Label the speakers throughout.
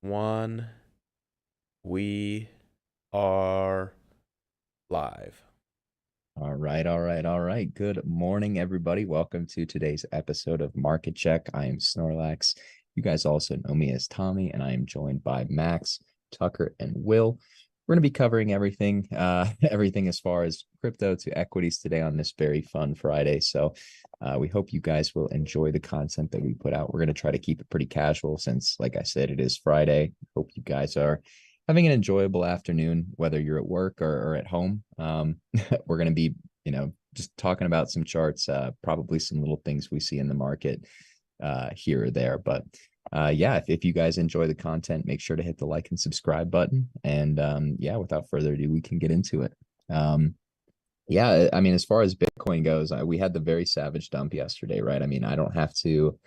Speaker 1: One, we are live.
Speaker 2: All right. Good morning, everybody. Welcome to today's episode of Market Check. I am Snorlax. You guys also know me as Tommy, and I am joined by Max, Tucker, and Will. We're going to be covering everything, everything as far as crypto to equities today on this very fun Friday. So we hope you guys will enjoy the content that we put out. We're going to try to keep it pretty casual since, like I said, it is Friday. Hope you guys are having an enjoyable afternoon, whether you're at work or at home. We're going to be, just talking about some charts, probably some little things we see in the market here or there. But yeah, if you guys enjoy the content, make sure to hit the like and subscribe button. And yeah, without further ado, we can get into it. Yeah, I mean, as far as Bitcoin goes, we had the very savage dump yesterday, right? I mean, I don't have to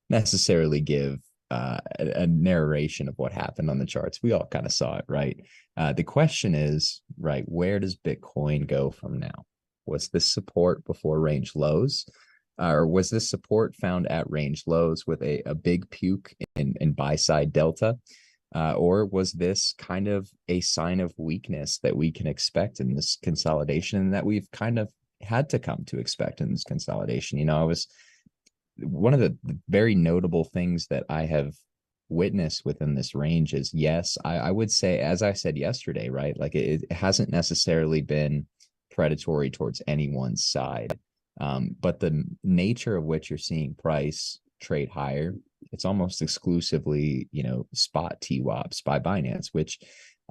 Speaker 2: necessarily give a narration of what happened on the charts. We all kind of saw it, right? The question is, right, where does Bitcoin go from now? Was this support before range lows? Or was this support found at range lows with a big puke in buy side delta? Or was this kind of a sign of weakness that we can expect in this consolidation that we've kind of had to come to expect in this consolidation? I was one of the very notable things that I have witnessed within this range is yes, I would say, as I said yesterday, right? Like it hasn't necessarily been predatory towards anyone's side. But the nature of which you're seeing price trade higher, it's almost exclusively, spot TWAPs by Binance, which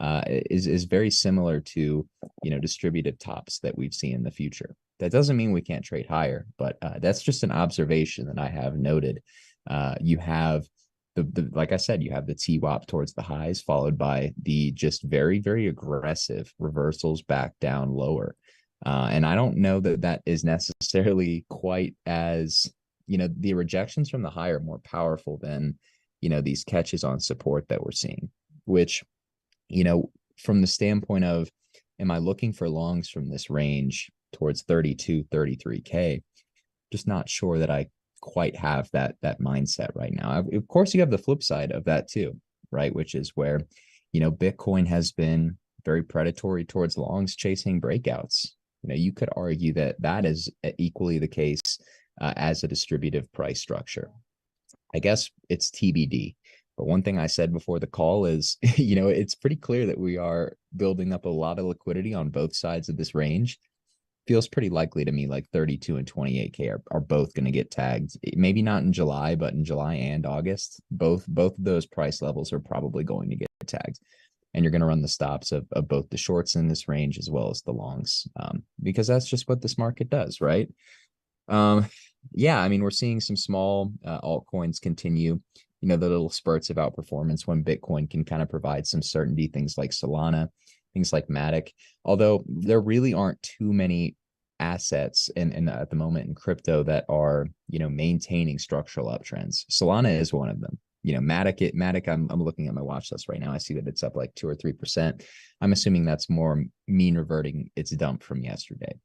Speaker 2: is very similar to, distributive tops that we've seen in the future. That doesn't mean we can't trade higher, but that's just an observation that I have noted. You have the like I said, you have the TWAP towards the highs, followed by the just very, very aggressive reversals back down lower. And I don't know that that is necessarily quite as, the rejections from the high are more powerful than, these catches on support that we're seeing, which, from the standpoint of, am I looking for longs from this range towards 32, 33K? Just not sure that I quite have that mindset right now. Of course, you have the flip side of that too, right? Which is where, Bitcoin has been very predatory towards longs chasing breakouts. You could argue that that is equally the case as a distributive price structure. I guess it's TBD. But one thing I said before the call is, it's pretty clear that we are building up a lot of liquidity on both sides of this range. Feels pretty likely to me like 32 and 28K are both going to get tagged. Maybe not in July, but in July and August, both of those price levels are probably going to get tagged. And you're going to run the stops of both the shorts in this range as well as the longs, because that's just what this market does, right? Um, yeah, I mean, we're seeing some small altcoins continue, the little spurts of outperformance when Bitcoin can kind of provide some certainty, things like Solana, things like Matic. Although there really aren't too many assets in at the moment in crypto that are, maintaining structural uptrends. Solana is one of them. Matic, I'm looking at my watch list right now. I see that it's up like 2 or 3%. I'm assuming that's more mean reverting its dump from yesterday.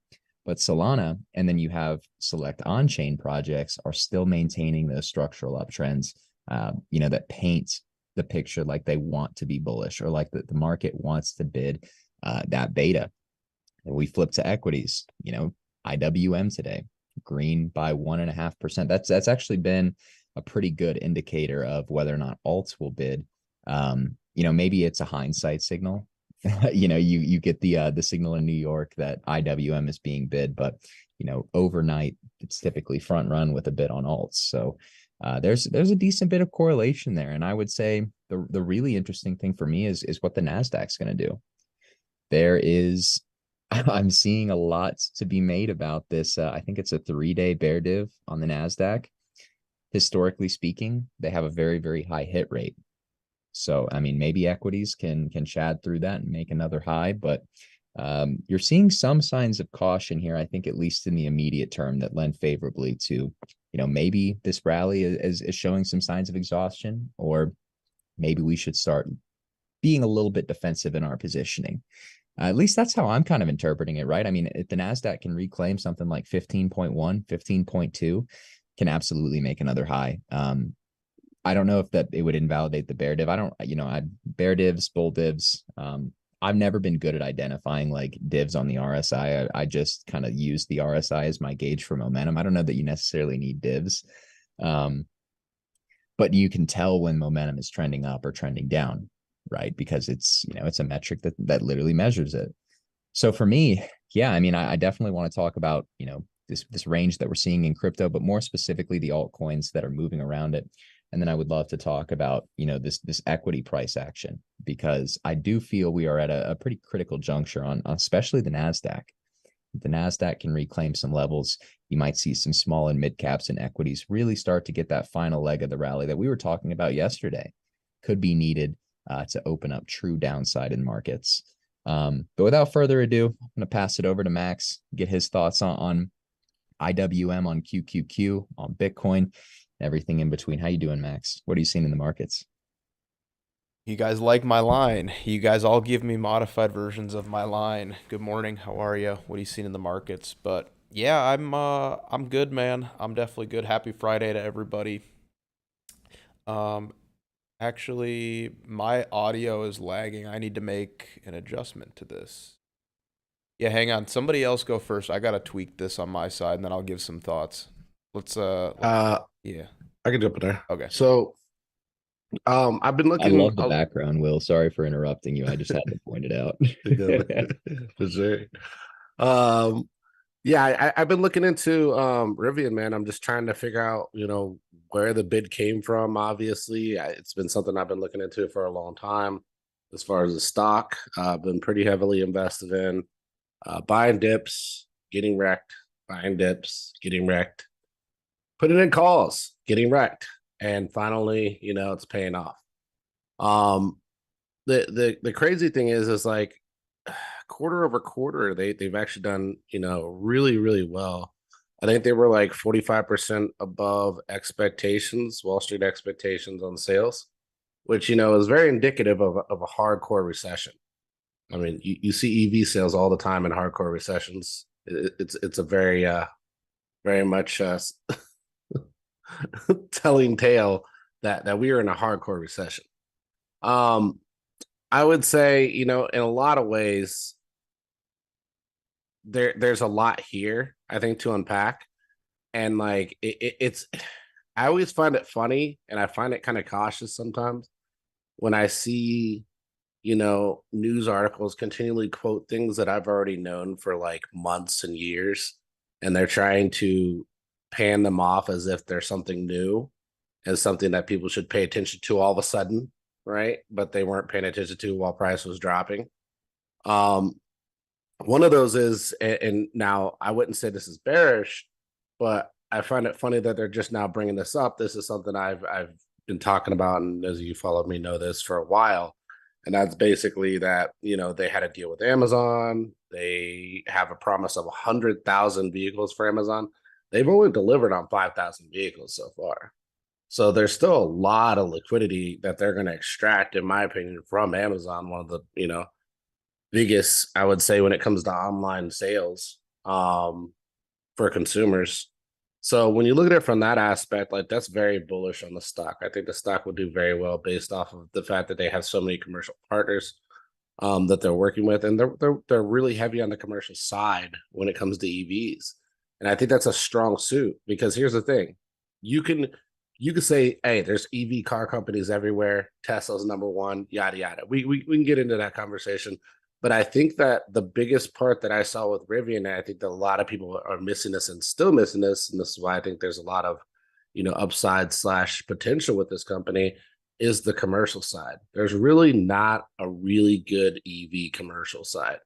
Speaker 2: But Solana, and then you have select on-chain projects are still maintaining those structural uptrends, that paint the picture like they want to be bullish or like the market wants to bid that beta. And we flip to equities, IWM today, green by 1.5%. That's actually been a pretty good indicator of whether or not alts will bid. Maybe it's a hindsight signal. You get the signal in New York that IWM is being bid, but overnight it's typically front run with a bid on alts. So there's a decent bit of correlation there, and I would say the really interesting thing for me is what the Nasdaq's going to do. There is, I'm seeing a lot to be made about this. I think it's a 3-day bear div on the Nasdaq. Historically speaking, they have a very, very high hit rate. So, I mean, maybe equities can chad through that and make another high, but you're seeing some signs of caution here, I think, at least in the immediate term, that lend favorably to, maybe this rally is showing some signs of exhaustion, or maybe we should start being a little bit defensive in our positioning. At least that's how I'm kind of interpreting it, right? I mean, if the NASDAQ can reclaim something like 15.1, 15.2, can absolutely make another high. I don't know if that it would invalidate the bear div. I don't, I bear divs, bull divs. I've never been good at identifying like divs on the RSI. I just kind of use the RSI as my gauge for momentum. I don't know that you necessarily need divs. But you can tell when momentum is trending up or trending down, right? Because it's a metric that literally measures it. So for me, yeah, I mean, I definitely want to talk about, this range that we're seeing in crypto, but more specifically the altcoins that are moving around it. And then I would love to talk about, this equity price action, because I do feel we are at a pretty critical juncture on especially the NASDAQ. If the NASDAQ can reclaim some levels, you might see some small and mid caps and equities really start to get that final leg of the rally that we were talking about yesterday. Could be needed to open up true downside in markets. But without further ado, I'm going to pass it over to Max, get his thoughts on IWM, on QQQ, on Bitcoin, everything in between. How you doing, Max? What are you seeing in the markets?
Speaker 1: You guys like my line. You guys all give me modified versions of my line. Good morning. How are you? What are you seeing in the markets? But yeah, I'm good, man. I'm definitely good. Happy Friday to everybody. Um Actually, my audio is lagging. I need to make an adjustment to this. Yeah, hang on. Somebody else go first. I got to tweak this on my side and then I'll give some thoughts.
Speaker 3: Uh,
Speaker 1: Yeah.
Speaker 3: I can jump in there.
Speaker 1: Okay.
Speaker 3: So, I've been
Speaker 2: I
Speaker 3: looking
Speaker 2: love the background, Will. Sorry for interrupting you. I just had to point it out.
Speaker 3: for sure. Um, yeah, I've been looking into Rivian, man. I'm just trying to figure out, where the bid came from. Obviously, it's been something I've been looking into for a long time. As far as the stock, I've been pretty heavily invested in buying dips, getting wrecked, buying dips, getting wrecked, putting in calls, getting wrecked, and finally, it's paying off. Um, the crazy thing is like quarter over quarter, they've actually done, really, really well. I think they were like 45% above expectations, Wall Street expectations on sales, which, is very indicative of a hardcore recession. I mean, you see EV sales all the time in hardcore recessions. It's a very much telling tale that we are in a hardcore recession. I would say, in a lot of ways, there's a lot here, I think, to unpack. And like it's I always find it funny and I find it kind of cautious sometimes when I see, news articles continually quote things that I've already known for like months and years, and they're trying to pan them off as if they're something new and something that people should pay attention to all of a sudden, right? But they weren't paying attention to while price was dropping. Um, One of those is, and now I wouldn't say this is bearish, but I find it funny that they're just now bringing this up. This is something I've been talking about, and as you followed me know this for a while, and that's basically that they had a deal with Amazon. They have a promise of 100,000 vehicles for Amazon. They've only delivered on 5,000 vehicles so far. So there's still a lot of liquidity that they're going to extract, in my opinion, from Amazon. One of the biggest, I would say, when it comes to online sales for consumers. So when you look at it from that aspect, like that's very bullish on the stock. I think the stock will do very well based off of the fact that they have so many commercial partners that they're working with, and they're really heavy on the commercial side when it comes to EVs. And I think that's a strong suit, because here's the thing: you can say, hey, there's EV car companies everywhere. Tesla's number one, yada yada. We can get into that conversation. But I think that the biggest part that I saw with Rivian, and I think that a lot of people are missing this and still missing this, and this is why I think there's a lot of, upside / potential with this company, is the commercial side. There's really not a really good EV commercial side.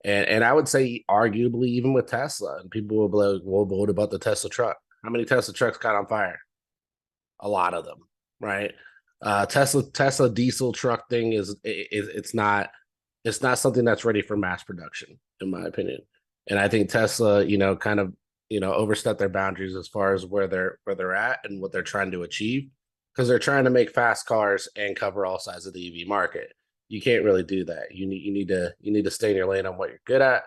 Speaker 3: And I would say arguably even with Tesla, and people will be like, well, what about the Tesla truck? How many Tesla trucks caught on fire? A lot of them, right? Tesla diesel truck thing it's not something that's ready for mass production, in my opinion. And I think Tesla, kind of, overstepped their boundaries as far as where they're at and what they're trying to achieve, because they're trying to make fast cars and cover all sides of the EV market. You can't really do that. You need to stay in your lane on what you're good at.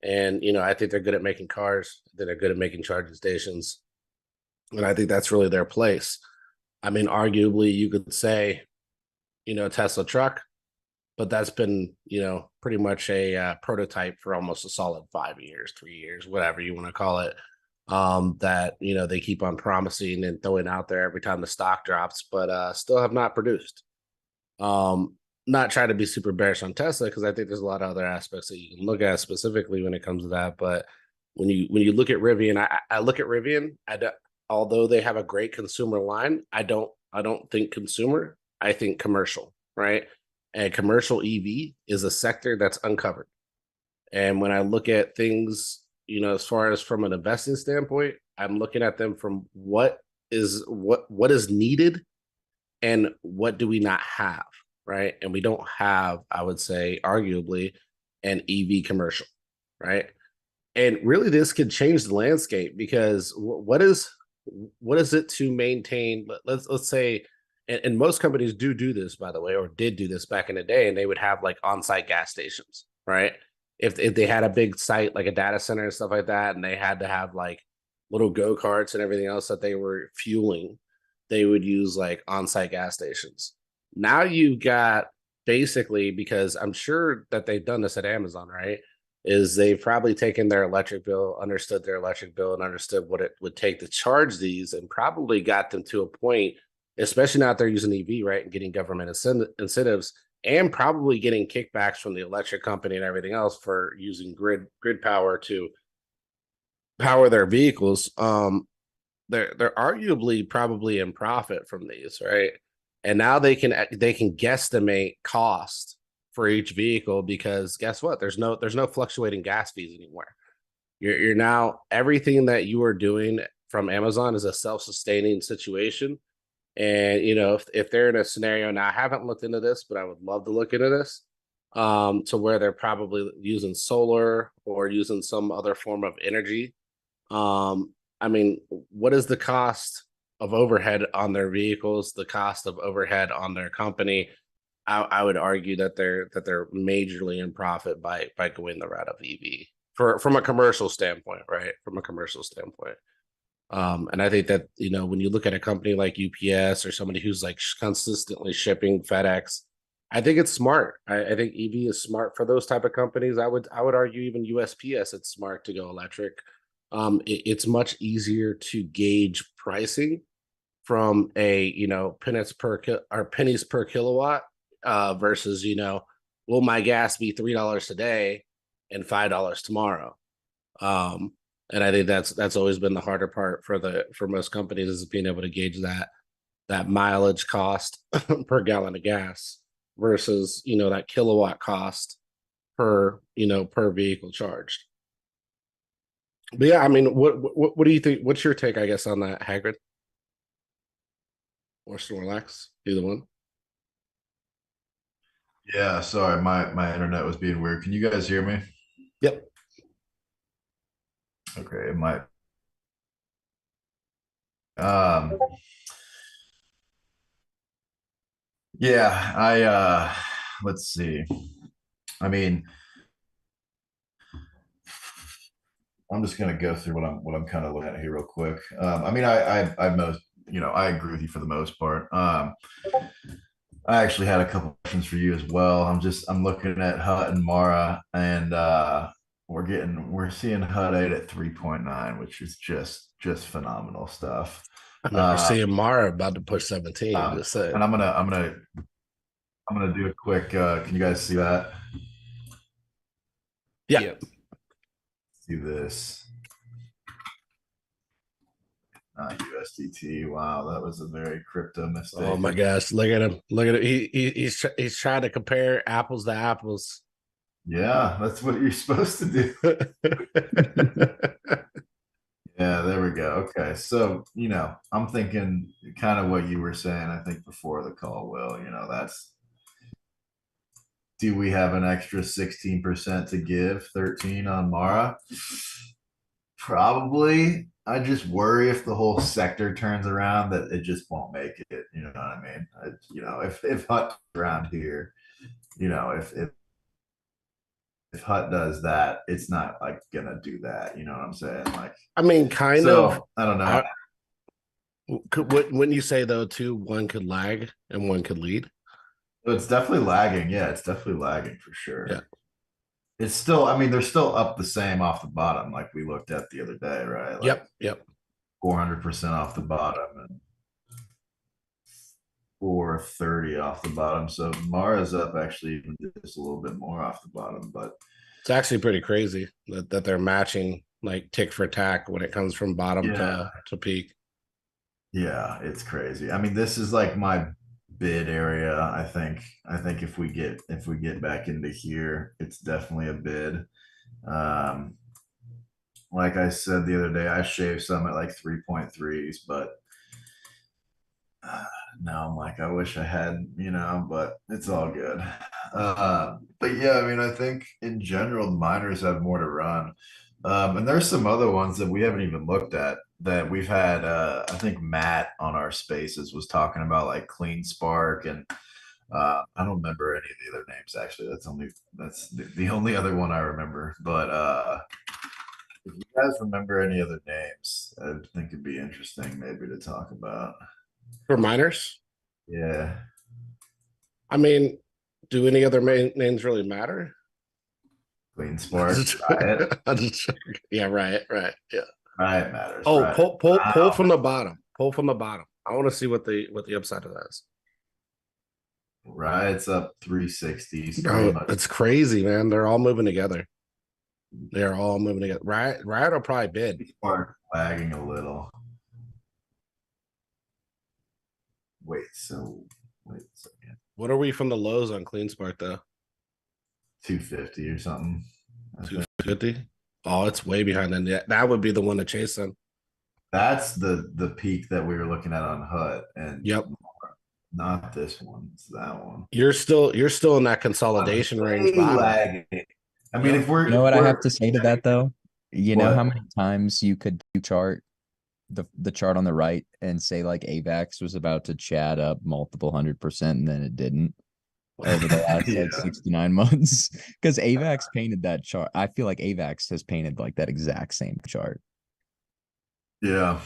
Speaker 3: And I think they're good at making cars. I think they're good at making charging stations, and I think that's really their place. I mean, arguably, you could say, Tesla truck, but that's been, pretty much a prototype for almost a solid 5 years, 3 years, whatever you want to call it. That they keep on promising and throwing out there every time the stock drops, but still have not produced. Not trying to be super bearish on Tesla because I think there's a lot of other aspects that you can look at specifically when it comes to that. But when you look at Rivian, I look at Rivian. Although they have a great consumer line, I don't think consumer. I think commercial, right? And commercial EV is a sector that's uncovered. And when I look at things, as far as from an investing standpoint, I'm looking at them from what is needed and what do we not have, right? And we don't have, I would say, arguably, an EV commercial, right? And really, this could change the landscape because what is it to maintain? Let's say, and most companies do this, by the way, or did do this back in the day, and they would have like on-site gas stations, right? If they had a big site like a data center and stuff like that, and they had to have like little go-karts and everything else that they were fueling, they would use like on-site gas stations. Now you got basically, because I'm sure that they've done this at Amazon, right? Is they've probably taken their electric bill, understood their electric bill, and understood what it would take to charge these, and probably got them to a point, especially now that they're using EV, right, and getting government incentives, and probably getting kickbacks from the electric company and everything else for using grid power to power their vehicles. They're arguably probably in profit from these, right? And now they can guesstimate cost for each vehicle because guess what? There's no fluctuating gas fees anymore. You're now everything that you are doing from Amazon is a self-sustaining situation. And if they're in a scenario now, I haven't looked into this, but I would love to look into this, to where they're probably using solar or using some other form of energy. I mean, what is the cost of overhead on their vehicles, the cost of overhead on their company? I would argue that they're majorly in profit by going the route of EV from a commercial standpoint, right? From a commercial standpoint. And I think that, when you look at a company like UPS or somebody who's like consistently shipping FedEx, I think it's smart. I think EV is smart for those type of companies. I would argue even USPS, it's smart to go electric. It's much easier to gauge pricing from a pennies per kilowatt versus will my gas be $3 today and $5 tomorrow? And I think that's always been the harder part for most companies is being able to gauge that mileage cost per gallon of gas versus that kilowatt cost per vehicle charged. But yeah, I mean, what do you think? What's your take, I guess, on that, Hagrid or Snorlax? Either one.
Speaker 4: Yeah, sorry, my internet was being weird. Can you guys hear me?
Speaker 3: Yep.
Speaker 4: Okay, it might. Um, yeah, let's see. I mean, I'm just gonna go through what I'm kind of looking at here real quick. I mean, I agree with you for the most part. I actually had a couple questions for you as well. I'm looking at Hut and Mara, and we're seeing Hut 8 at 3.9, which is just phenomenal stuff.
Speaker 3: I remember seeing Mara about to push 17. Just say,
Speaker 4: and I'm gonna do a quick. Can you guys see that?
Speaker 3: yeah.
Speaker 4: See this. USDT. Wow, that was a very crypto mistake.
Speaker 3: Oh my gosh, look at him! Look at it. He's trying to compare apples to apples.
Speaker 4: Yeah, that's what you're supposed to do. Yeah, there we go. Okay, so I'm thinking kind of what you were saying. I think before the call, Will. That's. Do we have an extra 16% to give? 13 on Mara? Probably. I just worry if the whole sector turns around that it just won't make it. You know what I mean? If Hut around here, if Hut does that, it's not like gonna do that. You know what I'm saying? Like,
Speaker 3: I mean, kind of.
Speaker 4: I don't know.
Speaker 3: Wouldn't you say though too? One could lag and one could lead.
Speaker 4: So it's definitely lagging. Yeah, it's definitely lagging for sure.
Speaker 3: Yeah.
Speaker 4: It's still, I mean, they're still up the same off the bottom, like we looked at the other day, right? Like
Speaker 3: Yep. Yep.
Speaker 4: 400% off the bottom and 430 off the bottom. So Mara's up actually even just a little bit more off the bottom, but
Speaker 3: It's actually pretty crazy that they're matching like tick for tack when it comes from bottom
Speaker 4: Yeah.
Speaker 3: to peak.
Speaker 4: yeah, it's crazy. I mean, this is like my bid area. I think if we get back into here, it's definitely a bid. Um, like I said the other day, I shaved some at like 3.3s, but now I'm like, I wish I had, but it's all good. But yeah, I mean, I think in general, the miners have more to run. And there's some other ones that we haven't even looked at that we've had. I think Matt on our spaces was talking about like Clean Spark and I don't remember any of the other names actually. That's the only other one I remember. But if you guys remember any other names, I think it'd be interesting maybe to talk about.
Speaker 3: For miners,
Speaker 4: Yeah.
Speaker 3: I mean, do any other names really matter?
Speaker 4: Clean Spark, Riot.
Speaker 3: Yeah, right. Yeah.
Speaker 4: Riot matters.
Speaker 3: Oh,
Speaker 4: Riot.
Speaker 3: pull
Speaker 4: Wow.
Speaker 3: from the bottom. Pull from the bottom. I want to see what the upside of that is.
Speaker 4: Riot's up 360s.
Speaker 3: Bro, it's crazy, man. They're all moving together. They're all moving together. Riot will probably bid.
Speaker 4: Spark lagging a little. Wait a second.
Speaker 3: What are we from the lows on Clean Spark though?
Speaker 4: 250 or something.
Speaker 3: 250. Oh, it's way behind then. Yeah, that would be the one to chase them.
Speaker 4: That's the peak that we were looking at on HUD, and
Speaker 3: Yep.
Speaker 4: not this one. It's that one.
Speaker 3: You're still in that consolidation range.
Speaker 4: Lagging. I mean, if we're
Speaker 2: You know what
Speaker 4: if
Speaker 2: I
Speaker 4: we're-
Speaker 2: have to say to that though? You know how
Speaker 4: What?
Speaker 2: many times you could do chart the chart on the right and say like AVAX was about to chat up multiple 100% and then it didn't over the last
Speaker 4: Yeah.
Speaker 2: like 69 months because AVAX painted that chart. I feel like AVAX has painted like that exact same chart.
Speaker 4: Yeah.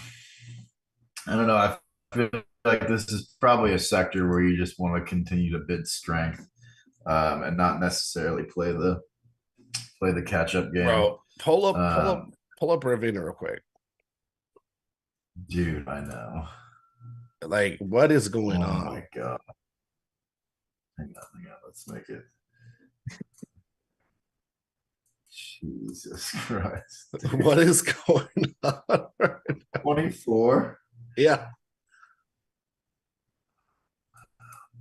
Speaker 4: I don't know. I feel like this is probably a sector where you just want to continue to bid strength, and not necessarily play the catch up game.
Speaker 3: Bro, pull up Ravina real quick.
Speaker 4: Dude, I know.
Speaker 3: Like, what is going
Speaker 4: Oh
Speaker 3: on?
Speaker 4: my god. Hang on. Let's make it. Jesus Christ.
Speaker 3: What is going on?
Speaker 4: 24?
Speaker 3: Yeah.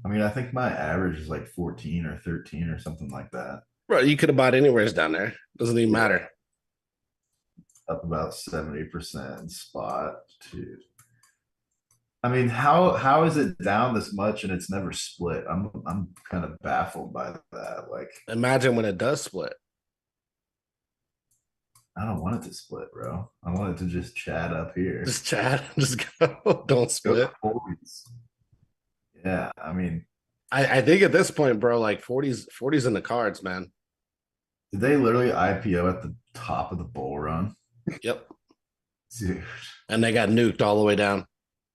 Speaker 4: I mean, I think my average is like 14 or 13 or something like that.
Speaker 3: Bro, you could have bought anywhere down there. Doesn't even matter.
Speaker 4: Up about 70% spot, dude. I mean, how is it down this much and it's never split? I'm kind of baffled by that. Like,
Speaker 3: Imagine when it does split.
Speaker 4: I don't want it to split, bro. I want it to just chat up here.
Speaker 3: Just chat. Just go. Don't split.
Speaker 4: Go 40s. Yeah, I mean,
Speaker 3: I think at this point, bro, like 40s in the cards, man.
Speaker 4: did they literally IPO at the top of the bull run?
Speaker 3: Yep.
Speaker 4: Dude,
Speaker 3: And they got nuked all the way down.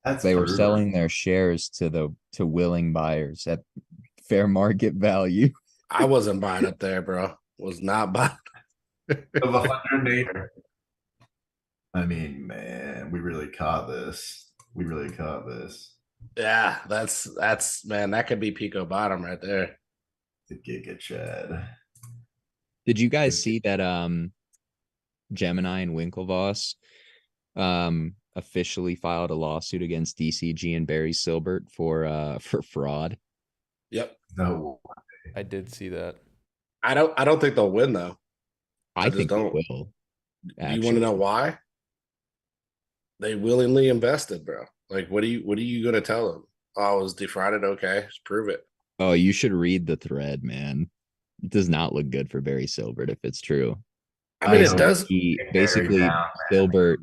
Speaker 4: that's
Speaker 2: They were
Speaker 4: brutal.
Speaker 2: selling their shares to willing buyers at fair market value.
Speaker 3: I wasn't buying up there, bro. Was not buying.
Speaker 4: of 108. I mean, man, we really caught this.
Speaker 3: Yeah, that's man, that could be Pico bottom right there.
Speaker 4: The Giga Chad.
Speaker 2: Did you guys see that Gemini and Winklevoss officially filed a lawsuit against DCG and Barry Silbert for fraud?
Speaker 3: Yep.
Speaker 4: No,
Speaker 1: I did see that.
Speaker 3: I don't think they'll win though.
Speaker 2: I
Speaker 3: just
Speaker 2: think they
Speaker 3: don't.
Speaker 2: will.
Speaker 3: Do you want to
Speaker 2: actually.
Speaker 3: know why? They willingly invested, bro. Like, what are you gonna tell them? Oh, I was defrauded. Okay, just prove it.
Speaker 2: Oh, you should read the thread, man. It does not look good for Barry Silbert if it's true.
Speaker 3: I mean,
Speaker 4: I
Speaker 3: it does.
Speaker 2: He
Speaker 4: Very
Speaker 2: basically
Speaker 4: down,
Speaker 2: Silbert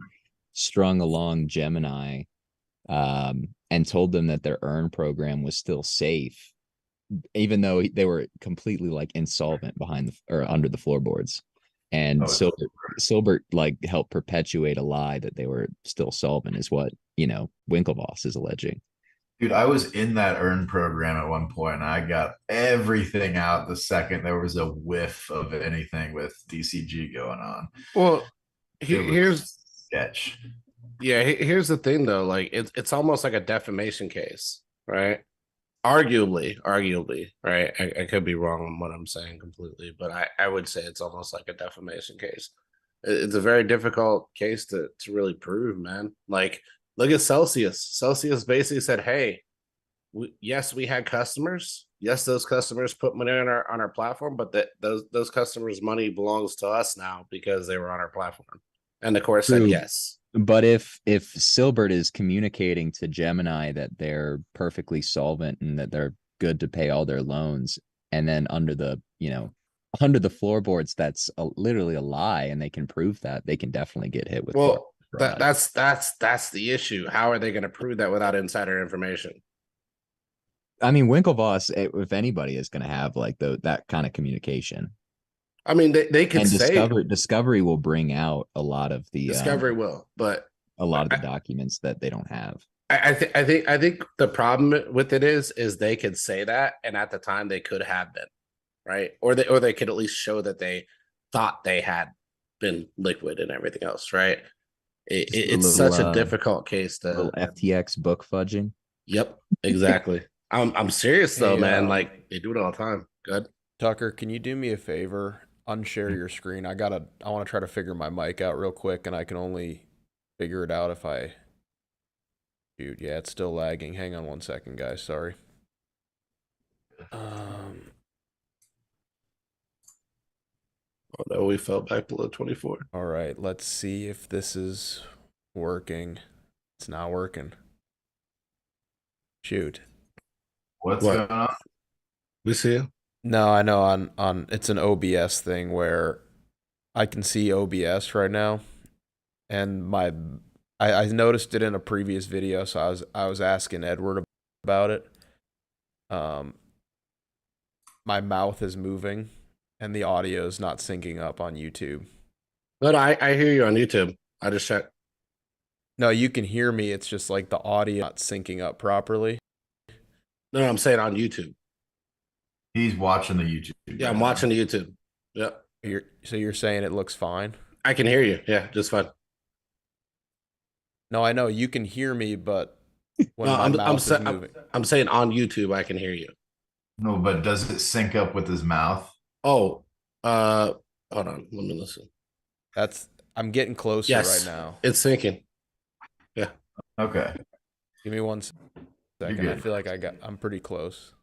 Speaker 2: strung along Gemini and told them that their earn program was still safe, even though they were completely like insolvent behind or under the floorboards. And
Speaker 4: Oh,
Speaker 2: Silbert like helped perpetuate a lie that they were still solvent is what Winklevoss is alleging.
Speaker 4: Dude, I was in that earn program at one point, and I got everything out the second there was a whiff of anything with DCG going on.
Speaker 3: Well,
Speaker 4: It was
Speaker 3: here's
Speaker 4: sketch.
Speaker 3: yeah, here's the thing though. Like it's almost like a defamation case, right? Arguably, right? I could be wrong on what I'm saying completely, but I would say it's almost like a defamation case. It's a very difficult case to really prove, man. Like, look at Celsius. Celsius basically said, "Hey, yes, we had customers. Yes, those customers put money on our platform, but that those customers' money belongs to us now because they were on our platform." And the court said
Speaker 2: True.
Speaker 3: yes.
Speaker 2: But if Silbert is communicating to Gemini that they're perfectly solvent and that they're good to pay all their loans, and then under the floorboards, that's literally a lie, and they can prove that, they can definitely get hit with
Speaker 3: Well,
Speaker 2: fraud.
Speaker 3: that's the issue. How are they going to prove that without insider information?
Speaker 2: I mean, Winklevoss, if anybody, is going to have like that kind of communication.
Speaker 3: I mean, they can
Speaker 2: And
Speaker 3: say
Speaker 2: Discovery will bring out a lot of the
Speaker 3: Discovery will, but
Speaker 2: a lot of the documents that they don't have.
Speaker 3: I think the problem with it is they could say that, and at the time they could have been, right? Or they could at least show that they thought they had been liquid and everything else, right? It's such a difficult case to
Speaker 2: little FTX book fudging.
Speaker 3: Yep, exactly. I'm serious though,
Speaker 1: Hey,
Speaker 3: man. Like, they do it all the time. Good.
Speaker 1: Tucker, can you do me a favor? Unshare your screen. I want to try to figure my mic out real quick, and I can only figure it out if I shoot. Yeah, it's still lagging. Hang on 1 second, guys. Sorry.
Speaker 3: Oh no, we fell back below 24.
Speaker 1: All right, let's see if this is working. It's not working. Shoot.
Speaker 4: What's
Speaker 3: What?
Speaker 4: going on?
Speaker 3: We see you.
Speaker 1: No, I know on it's an OBS thing where I can see OBS right now, and I noticed it in a previous video, so I was asking Edward about it. My mouth is moving, and the audio is not syncing up on YouTube.
Speaker 3: But I hear you on YouTube. I just checked.
Speaker 1: No, you can hear me. It's just like the audio not syncing up properly.
Speaker 3: No, I'm saying on YouTube.
Speaker 4: He's watching the YouTube.
Speaker 3: Yeah, I'm watching the YouTube. Yep.
Speaker 1: So you're saying it looks fine?
Speaker 3: I can hear you. Yeah, just fine.
Speaker 1: No, I know you can hear me, but when
Speaker 3: No,
Speaker 1: my mouth is moving.
Speaker 3: I'm saying on YouTube I can hear you.
Speaker 4: No, but does it sync up with his mouth?
Speaker 3: Oh, hold on. Let me listen.
Speaker 1: I'm getting closer
Speaker 3: Yes,
Speaker 1: right now.
Speaker 3: it's syncing. Yeah.
Speaker 4: Okay.
Speaker 1: Give me 1 second. I
Speaker 4: good.
Speaker 1: feel like I'm pretty close.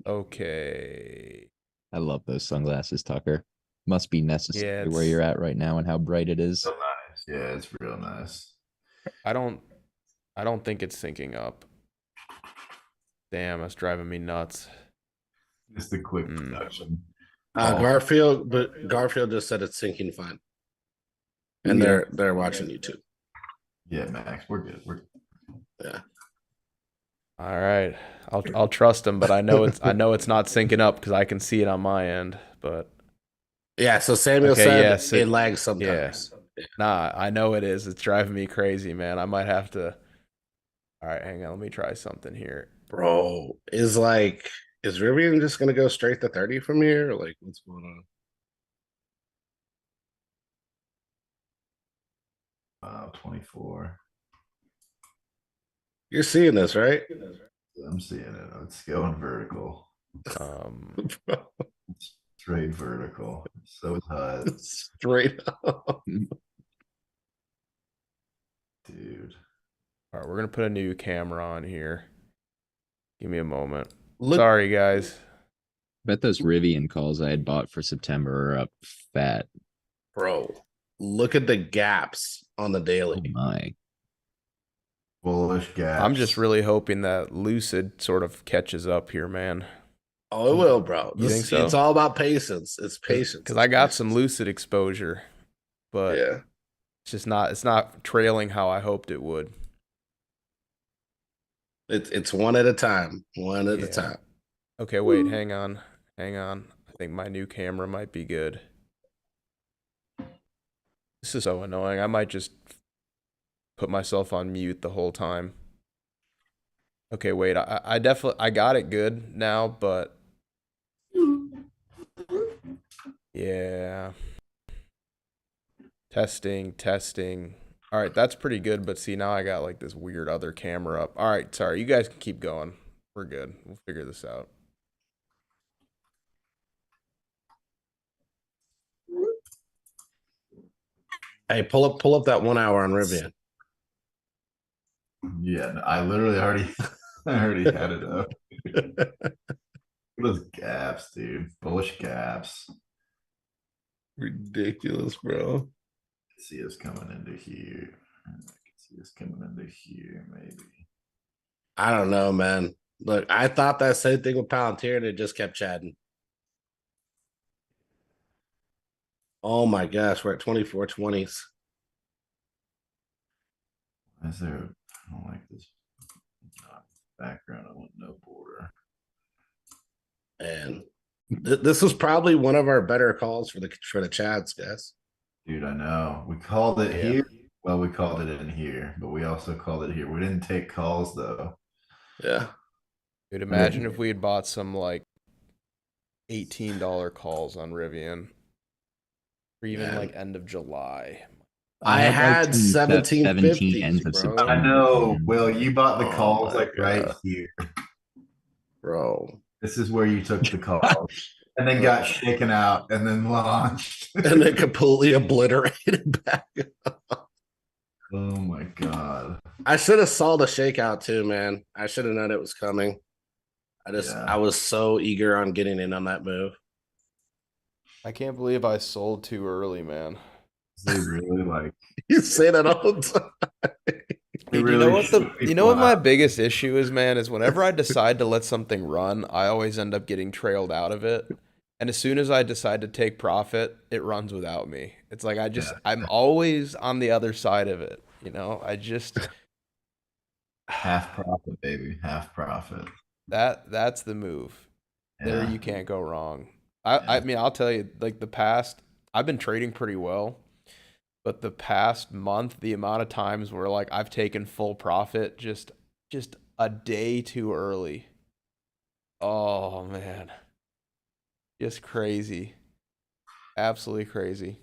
Speaker 1: Okay.
Speaker 2: I love those sunglasses, Tucker. Must be necessary where you're at right now and how bright it is.
Speaker 4: Real nice. Yeah, it's real nice.
Speaker 1: I don't think it's syncing up. Damn, that's driving me nuts.
Speaker 4: Just a quick production.
Speaker 3: Garfield just said it's syncing fine. And they're watching YouTube.
Speaker 4: Yeah, Max, we're good.
Speaker 3: Yeah.
Speaker 1: All right. I'll trust him, but I know it's not syncing up because I can see it on my end, but
Speaker 3: yeah, so Samuel said it lags sometimes.
Speaker 1: Yeah. Nah, I know it is. It's driving me crazy, man. I might have to. All right, hang on. Let me try something here.
Speaker 3: Bro, is Rivian just gonna go straight to 30 from here? Like, what's going
Speaker 4: on? 24.
Speaker 3: You're seeing this, right?
Speaker 4: I'm seeing it. It's going vertical. Straight vertical. So hot.
Speaker 3: Straight up.
Speaker 4: Dude.
Speaker 1: All right, we're gonna put a new camera on here. Give me a moment. Sorry, guys.
Speaker 2: Bet those Rivian calls I had bought for September are up fat.
Speaker 3: Bro, look at the gaps on the daily.
Speaker 2: Oh my.
Speaker 4: Bullish gaps.
Speaker 1: I'm just really hoping that Lucid sort of catches up here, man.
Speaker 3: Oh, it will, bro.
Speaker 1: You think so?
Speaker 3: It's all about patience. It's patience.
Speaker 1: Because I got some Lucid exposure, but
Speaker 3: yeah,
Speaker 1: it's not trailing how I hoped it would.
Speaker 3: It's one at a time. One at a time.
Speaker 1: Okay, wait, hang on. I think my new camera might be good. This is so annoying. I might just put myself on mute the whole time. Okay, wait. I definitely I got it good now, but yeah. Testing, testing. All right, that's pretty good, but see now I got like this weird other camera up. All right, sorry. You guys can keep going. We're good. We'll figure this out.
Speaker 3: Hey, pull up that 1 hour on Rivian.
Speaker 4: Yeah, no, I literally already I already had it up. Those gaps, dude. Bullish gaps.
Speaker 3: Ridiculous, bro.
Speaker 4: See us coming into here. I can see us coming into here, maybe.
Speaker 3: I don't know, man. Look, I thought that same thing with Palantir, and it just kept chatting. Oh my gosh, we're at 2420s.
Speaker 4: Is there? I don't like this background. I want no border.
Speaker 3: And this was probably one of our better calls for the Chads, guys.
Speaker 4: Dude, I know. We called it
Speaker 1: Yeah.
Speaker 4: here. Well, we called it in here, but we also called it here. We didn't take calls though.
Speaker 3: Yeah.
Speaker 1: Dude, imagine if we had bought some like $18 calls on Rivian. Or even
Speaker 3: Man.
Speaker 1: like end of July.
Speaker 3: I had
Speaker 2: like to set
Speaker 3: 1750s,
Speaker 2: ends of
Speaker 3: bro.
Speaker 2: September.
Speaker 4: I know. Will, you bought the
Speaker 3: Oh
Speaker 4: calls
Speaker 3: my
Speaker 4: like right
Speaker 3: God.
Speaker 4: here.
Speaker 3: Bro.
Speaker 4: This is where you took the calls and then got shaken out and then launched.
Speaker 3: And then completely obliterated back.
Speaker 4: Oh my God.
Speaker 3: I should have saw the shakeout too, man. I should have known it was coming.
Speaker 4: Yeah.
Speaker 3: I was so eager on getting in on that move.
Speaker 1: I can't believe I sold too early, man.
Speaker 4: They really like.
Speaker 3: You say that all the time.
Speaker 1: Dude, you know what my biggest issue is, man, is whenever I decide to let something run, I always end up getting trailed out of it. And as soon as I decide to take profit, it runs without me. It's like I'm always on the other side of it, you know? I just
Speaker 4: half profit, baby. Half profit.
Speaker 1: that's the move. There you can't go wrong. I mean, I'll tell you, like I've been trading pretty well. But the past month, the amount of times where like I've taken full profit just a day too early. Oh man. Just crazy. Absolutely crazy.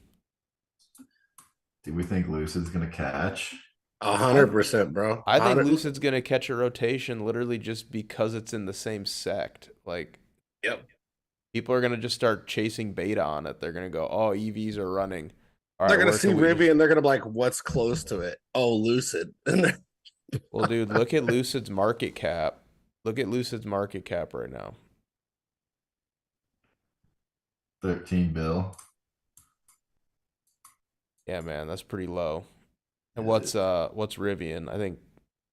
Speaker 4: Do we think Lucid's gonna catch?
Speaker 3: 100%, bro.
Speaker 1: I think
Speaker 3: 100
Speaker 1: Lucid's gonna catch a rotation literally just because it's in the same sect. Like,
Speaker 3: Yep.
Speaker 1: people are gonna just start chasing beta on it. They're gonna go, oh, EVs are running. All
Speaker 3: They're
Speaker 1: right,
Speaker 3: gonna
Speaker 1: where
Speaker 3: see
Speaker 1: can we
Speaker 3: Rivian
Speaker 1: just-
Speaker 3: and they're gonna be like, what's close to it? Oh, Lucid. And they're
Speaker 1: Well, dude, look at Lucid's market cap. Look at Lucid's market cap right now.
Speaker 4: 13 bill.
Speaker 1: Yeah, man, that's pretty low. And
Speaker 4: Yeah, it
Speaker 1: what's Rivian? I think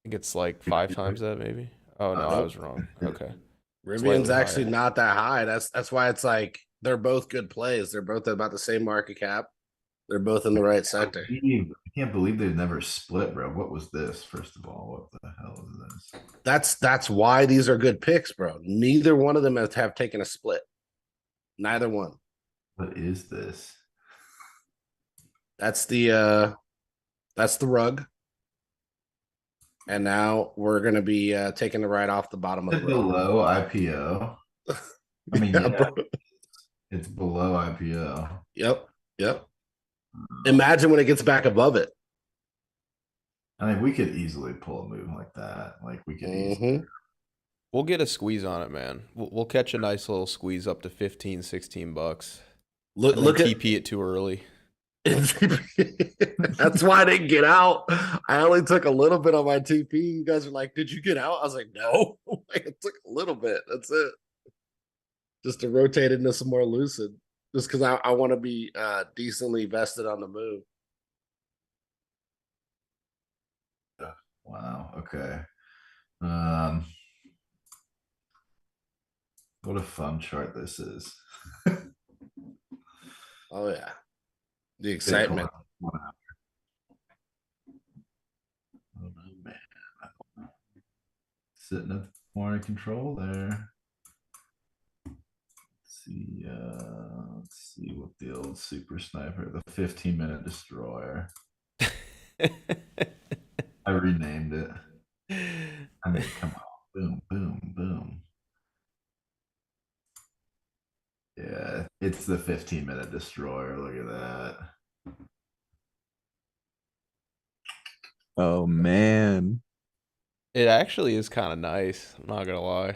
Speaker 1: it's like 5 times that maybe. Oh no, I was wrong. Okay.
Speaker 3: Rivian's
Speaker 1: Slightly
Speaker 3: actually
Speaker 1: higher.
Speaker 3: not that high. That's why it's like they're both good plays. They're both about the same market cap. They're both in the right sector.
Speaker 4: I can't believe they've never split, bro. What was this? First of all, what the hell is this?
Speaker 3: That's why these are good picks, bro. Neither one of them have taken a split. Neither one.
Speaker 4: What is this?
Speaker 3: That's the rug. And now we're gonna be taking the right off the bottom of
Speaker 4: Is
Speaker 3: the
Speaker 4: it
Speaker 3: rug.
Speaker 4: below IPO? I mean,
Speaker 3: Yeah,
Speaker 4: yeah,
Speaker 3: bro.
Speaker 4: it's below IPO.
Speaker 3: Yep. Imagine when it gets back above it.
Speaker 4: I mean, we could easily pull a move like that. Like we could easily.
Speaker 1: We'll get a squeeze on it, man. We'll catch a nice little squeeze up to 15, 16 bucks.
Speaker 3: Look
Speaker 1: And then
Speaker 3: at
Speaker 1: TP it too early.
Speaker 3: That's why I didn't get out. I only took a little bit on my TP. You guys are like, did you get out? I was like, no. It took a little bit. That's it. Just to rotate into some more Lucid. Just because I want to be decently vested on the move.
Speaker 4: Wow. Okay. What a fun chart this is.
Speaker 3: Oh yeah. The excitement.
Speaker 4: Bitcoin. Oh no, man. Sitting at the point of control there. Let's see what the old super sniper, the 15-minute destroyer. renamed it. I mean, come on. Boom, boom, boom. Yeah, it's the 15-minute destroyer. Look at that.
Speaker 2: Oh man.
Speaker 1: It actually is kind of nice. I'm not gonna lie.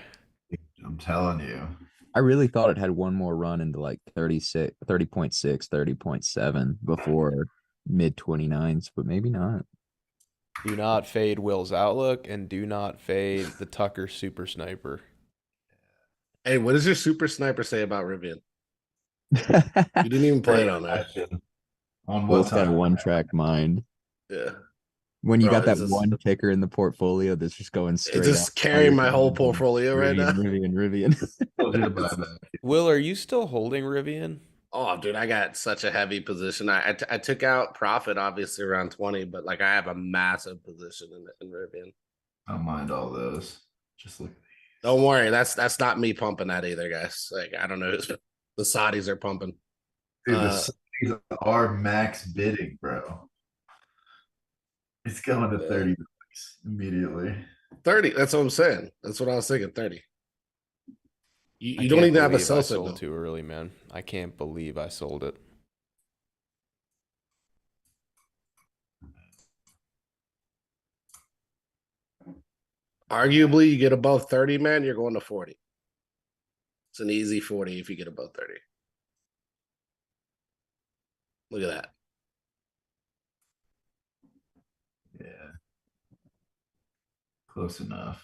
Speaker 4: I'm telling you.
Speaker 2: I really thought it had one more run into like 36, 30.6, 30.7 before mid 29s, but maybe not.
Speaker 1: Do not fade Will's outlook and do not fade the Tucker Super Sniper.
Speaker 3: Hey, what does your super sniper say about Rivian? You didn't even play it on there.
Speaker 4: On what
Speaker 2: Will's got a
Speaker 4: time?
Speaker 2: one-track mind.
Speaker 3: Yeah.
Speaker 2: When you
Speaker 3: Bro,
Speaker 2: got that
Speaker 3: it's just-
Speaker 2: one ticker in the portfolio that's just going
Speaker 3: It's
Speaker 2: straight
Speaker 3: just
Speaker 2: up.
Speaker 3: carrying my whole portfolio right now.
Speaker 2: Rivian.
Speaker 4: Told you to buy that.
Speaker 1: Will, are you still holding Rivian?
Speaker 3: Oh, dude, I got such a heavy position. I took out profit obviously around 20, but like I have a massive position in Rivian.
Speaker 4: I don't mind all those. Just look at these.
Speaker 3: Don't worry, that's not me pumping that either, guys. Like I don't know, the Saudis are pumping.
Speaker 4: Dude, the
Speaker 3: Uh,
Speaker 4: these are max bidding, bro. It's going to
Speaker 3: Yeah.
Speaker 4: 30 bucks immediately.
Speaker 3: 30. That's what I'm saying. That's what I was thinking. 30.
Speaker 1: I
Speaker 3: You don't
Speaker 1: can't
Speaker 3: even have a
Speaker 1: believe
Speaker 3: sell
Speaker 1: I
Speaker 3: signal.
Speaker 1: sold too early, man. I can't believe I sold it.
Speaker 3: Arguably, you get above 30, man, you're going to 40. It's an easy 40 if you get above 30. Look at that.
Speaker 4: Yeah. Close enough.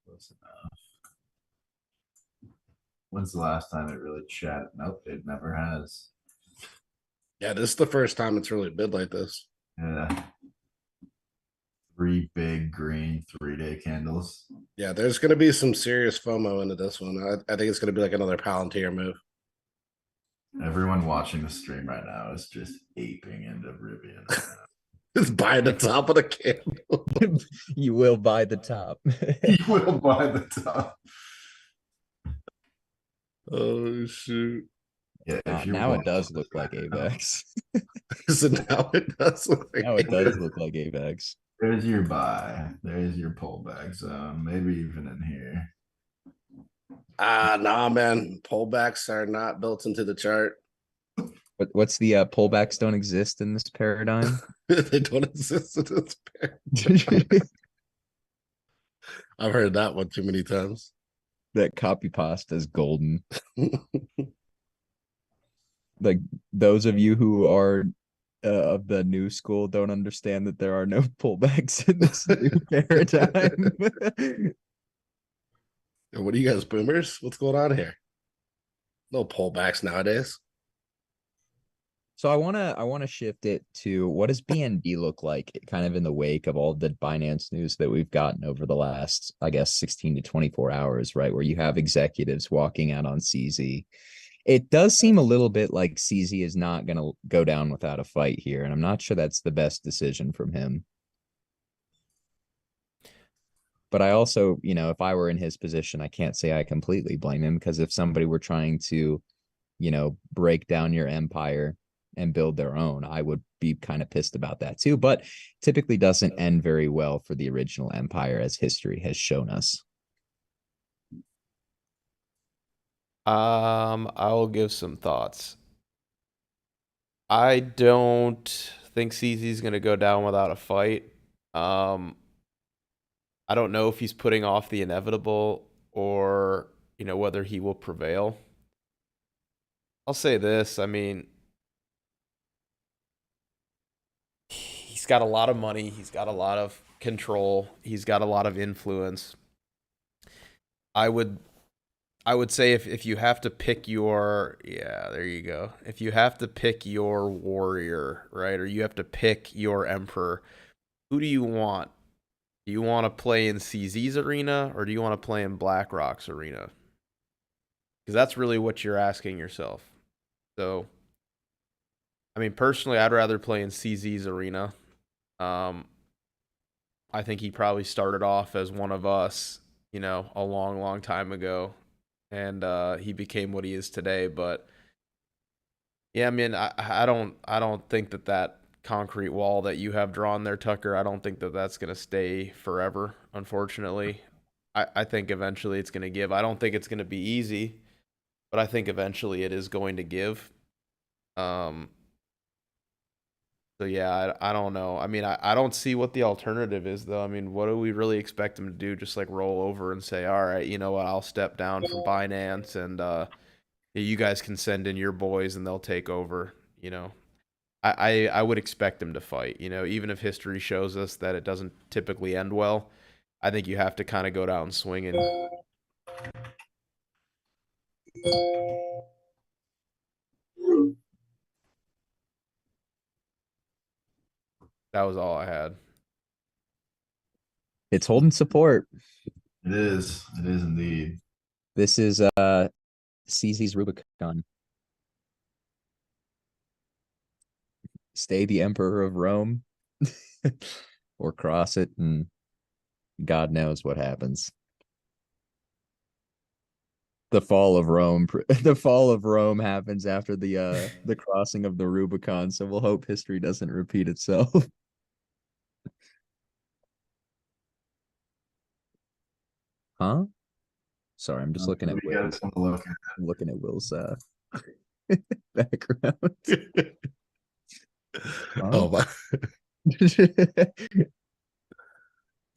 Speaker 4: Close enough. When's the last time it really chatted? Nope, it never has.
Speaker 3: Yeah, this is the first time it's really bid like this.
Speaker 4: Yeah. 3 big green 3-day candles.
Speaker 3: Yeah, there's going to be some serious FOMO into this one. I think it's going to be like another Palantir move.
Speaker 4: Everyone watching the stream right now is just aping into Rivian.
Speaker 3: It's buying the top of the candle.
Speaker 2: You will buy the top.
Speaker 4: He will buy the top.
Speaker 3: Oh, shoot.
Speaker 4: Yeah, if you
Speaker 2: Now
Speaker 4: want
Speaker 2: it does look like AVEX.
Speaker 3: So now it does look like
Speaker 2: Now it does look like AVEX.
Speaker 4: There's your buy. There's your pullback zone. Maybe even in here.
Speaker 3: Nah, man. Pullbacks are not built into the chart.
Speaker 2: What's the pullbacks don't exist in this paradigm?
Speaker 3: They don't exist in this pair. I've heard that one too many times.
Speaker 2: That copy pasta is golden. Like those of you who are of the new school don't understand that there are no pullbacks in this new paradigm.
Speaker 3: What are you guys, boomers? What's going on here? No pullbacks nowadays.
Speaker 2: So I wanna shift it to what does BNB look like kind of in the wake of all the Binance news that we've gotten over the last, I guess, 16 to 24 hours, right? Where you have executives walking out on CZ. It does seem a little bit like CZ is not gonna go down without a fight here, and I'm not sure that's the best decision from him. But I also, if I were in his position, I can't say I completely blame him because if somebody were trying to, break down your empire and build their own, I would be kind of pissed about that too. But typically doesn't end very well for the original empire, as history has shown us.
Speaker 1: I will give some thoughts. I don't think CZ's gonna go down without a fight. I don't know if he's putting off the inevitable or, whether he will prevail. I'll say this, I mean, he's got a lot of money, he's got a lot of control, he's got a lot of influence. I would say if you have to pick there you go. If you have to pick your warrior, right, or you have to pick your emperor, who do you want? Do you want to play in CZ's arena or do you want to play in BlackRock's arena? Because that's really what you're asking yourself. So, I mean, personally, I'd rather play in CZ's arena. I think he probably started off as one of us, a long, long time ago. And he became what he is today. But yeah, I mean, I don't think that concrete wall that you have drawn there, Tucker. I don't think that that's going to stay forever, unfortunately. I think eventually it's going to give. I don't think it's going to be easy, but I think eventually it is going to give. So yeah, I don't know. I mean, I don't see what the alternative is though. I mean, what do we really expect him to do? Just like roll over and say, all right, you know what? I'll step down from Binance and you guys can send in your boys and they'll take over. You know, I would expect him to fight. You know, even if history shows us that it doesn't typically end well, I think you have to kind of go down swinging. That was all I had.
Speaker 2: It's holding support.
Speaker 4: It is. It is indeed.
Speaker 2: This is CZ's Rubicon. Stay the Emperor of Rome or cross it, and God knows what happens. The fall of Rome happens after the crossing of the Rubicon, so we'll hope history doesn't repeat itself. Huh? Sorry, I'm just looking at
Speaker 4: We got
Speaker 2: Will's.
Speaker 4: to look at
Speaker 2: I'm looking at Will's background.
Speaker 3: Oh my.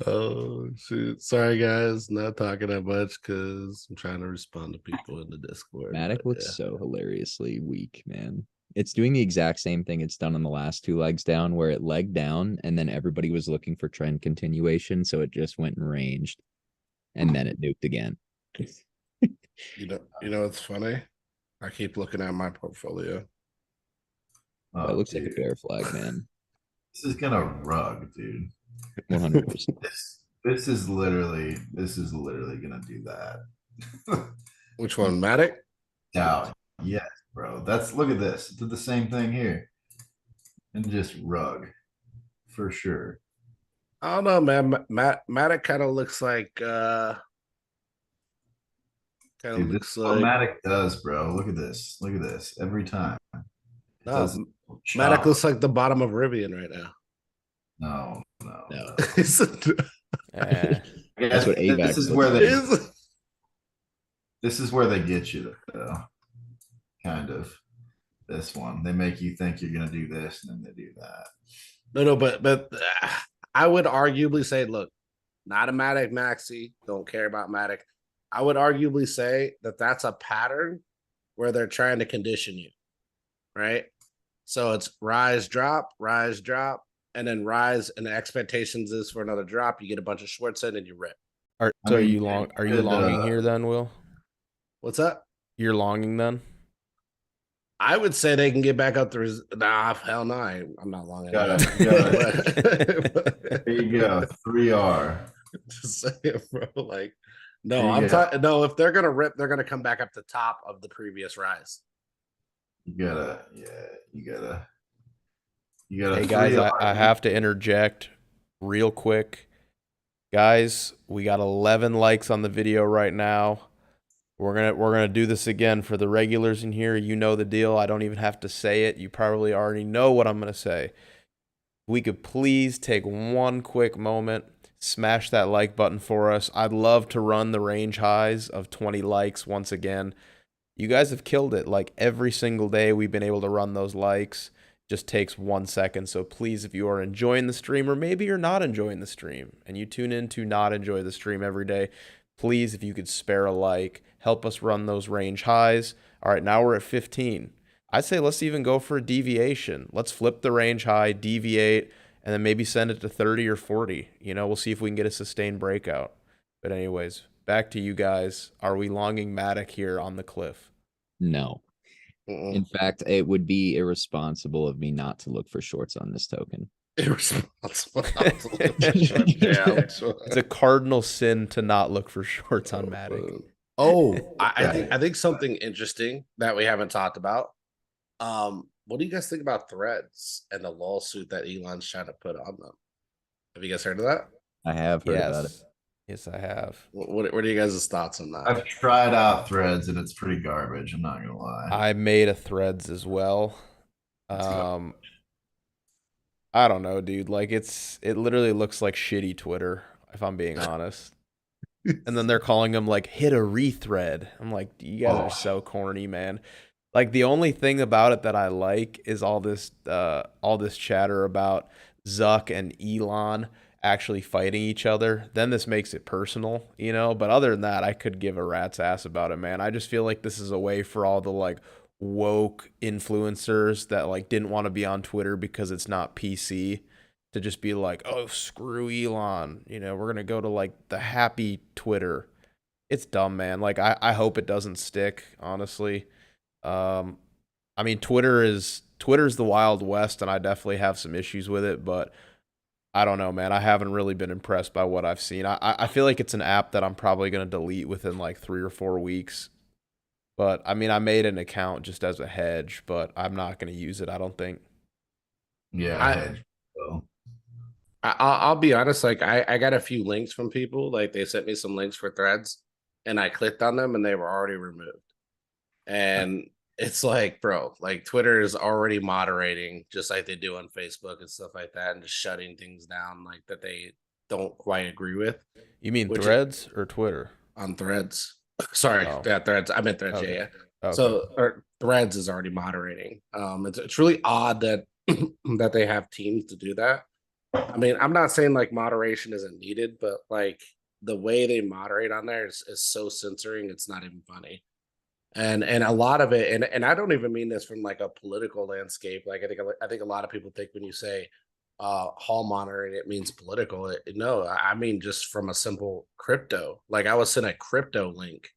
Speaker 3: Oh shoot! Sorry guys, not talking that much because I'm trying to respond to people in the Discord.
Speaker 2: Matic
Speaker 3: but
Speaker 2: looks
Speaker 3: yeah.
Speaker 2: so hilariously weak, man. It's doing the exact same thing it's done on the last two legs down, where it legged down and then everybody was looking for trend continuation, so it just went and ranged, and then it nuked again.
Speaker 3: You know what's funny? I keep looking at my portfolio.
Speaker 4: Oh,
Speaker 2: That looks like a
Speaker 4: dude.
Speaker 2: bear flag, man.
Speaker 4: This is gonna rug, dude.
Speaker 2: 100%.
Speaker 4: This is literally gonna do that.
Speaker 3: Which one, Matic?
Speaker 4: Doubt. Yes, bro. Look at this. It did the same thing here. And just rug. For sure.
Speaker 3: I don't know, man. Matic kind of looks like
Speaker 4: Dude, this
Speaker 3: looks
Speaker 4: is what
Speaker 3: like
Speaker 4: Matic does, bro. Look at this. Look at this. Every time. It
Speaker 3: no,
Speaker 4: does it.
Speaker 3: Matic looks like the bottom of Rivian right now.
Speaker 4: No.
Speaker 2: No.
Speaker 1: Eh.
Speaker 2: That's what AVAX
Speaker 4: This is
Speaker 2: looks
Speaker 4: where
Speaker 2: like.
Speaker 4: they this is where they get you though. Kind of. This one. They make you think you're gonna do this and then they do that.
Speaker 3: No, but I would arguably say, look, not a Matic Maxi. Don't care about Matic. I would arguably say that that's a pattern where they're trying to condition you, right? So it's rise, drop, and then rise, and the expectations is for another drop. You get a bunch of shorts in and you rip.
Speaker 1: Are
Speaker 4: I mean,
Speaker 1: you longing here then, Will?
Speaker 3: What's up?
Speaker 1: You're longing then?
Speaker 3: I would say they can get back up to hell no, I'm not long enough.
Speaker 4: There you go. 3R.
Speaker 3: Just saying, bro. Like, no,
Speaker 4: There you
Speaker 3: I'm
Speaker 4: go.
Speaker 3: talking. No, if they're gonna rip, they're gonna come back up to top of the previous rise.
Speaker 4: You gotta.
Speaker 1: Hey guys,
Speaker 4: 3R.
Speaker 1: I have to interject real quick. Guys, we got 11 likes on the video right now. We're gonna do this again for the regulars in here. You know the deal. I don't even have to say it. You probably already know what I'm gonna say. We could please take one quick moment, smash that like button for us. I'd love to run the range highs of 20 likes once again. You guys have killed it. Like every single day we've been able to run those likes. Just takes 1 second. So please, if you are enjoying the stream, or maybe you're not enjoying the stream and you tune in to not enjoy the stream every day, please, if you could spare a like, help us run those range highs. All right, now we're at 15. I'd say let's even go for a deviation. Let's flip the range high, deviate, and then maybe send it to 30 or 40. You know, we'll see if we can get a sustained breakout. But anyways, back to you guys. Are we longing Matic here on the cliff?
Speaker 2: No. In fact, it would be irresponsible of me not to look for shorts on this token.
Speaker 3: Irresponsible.
Speaker 1: It's a cardinal sin to not look for shorts on Matic.
Speaker 3: Oh, I think something interesting that we haven't talked about. What do you guys think about Threads and the lawsuit that Elon's trying to put on them? Have you guys heard of that?
Speaker 2: I have heard about it.
Speaker 1: Yes, I have.
Speaker 3: What are you guys' thoughts on that?
Speaker 4: I've tried out Threads and it's pretty garbage. I'm not gonna lie.
Speaker 1: I made a Threads as well. I don't know, dude. Like it literally looks like shitty Twitter, if I'm being honest. And then they're calling them like hit a rethread. I'm like, you guys are
Speaker 4: Oh,
Speaker 1: so corny, man. Like the only thing about it that I like is all this chatter about Zuck and Elon actually fighting each other. Then this makes it personal, you know? But other than that, I could give a rat's ass about it, man. I just feel like this is a way for all the like woke influencers that like didn't want to be on Twitter because it's not PC to just be like, "Oh, screw Elon." You know, we're going to go to like the happy Twitter. It's dumb, man. Like I hope it doesn't stick, honestly. Um, I mean, Twitter's the Wild West, and I definitely have some issues with it. But I don't know, man. I haven't really been impressed by what I've seen. I feel like it's an app that I'm probably gonna delete within like 3 or 4 weeks. But I mean, I made an account just as a hedge, but I'm not gonna use it. I don't think.
Speaker 4: yeah,
Speaker 3: I,
Speaker 4: hedge. So,
Speaker 3: I'll be honest, like I got a few links from people, like they sent me some links for threads, and I clicked on them and they were already removed. And it's like, bro, like Twitter is already moderating just like they do on Facebook and stuff like that, and just shutting things down like that they don't quite agree with,
Speaker 1: You mean
Speaker 3: which is
Speaker 1: Threads or Twitter?
Speaker 3: on threads. Sorry,
Speaker 1: Oh,
Speaker 3: yeah, threads. I meant threads, yeah,
Speaker 1: okay,
Speaker 3: yeah.
Speaker 1: okay.
Speaker 3: So or threads is already moderating. It's really odd that that they have teams to do that. I mean, I'm not saying like moderation isn't needed, but like the way they moderate on there is so censoring, it's not even funny. And a lot of it, and I don't even mean this from like a political landscape. Like I think a lot of people think when you say hall monitoring, it means political. No, I mean just from a simple crypto. Like I was sent a crypto link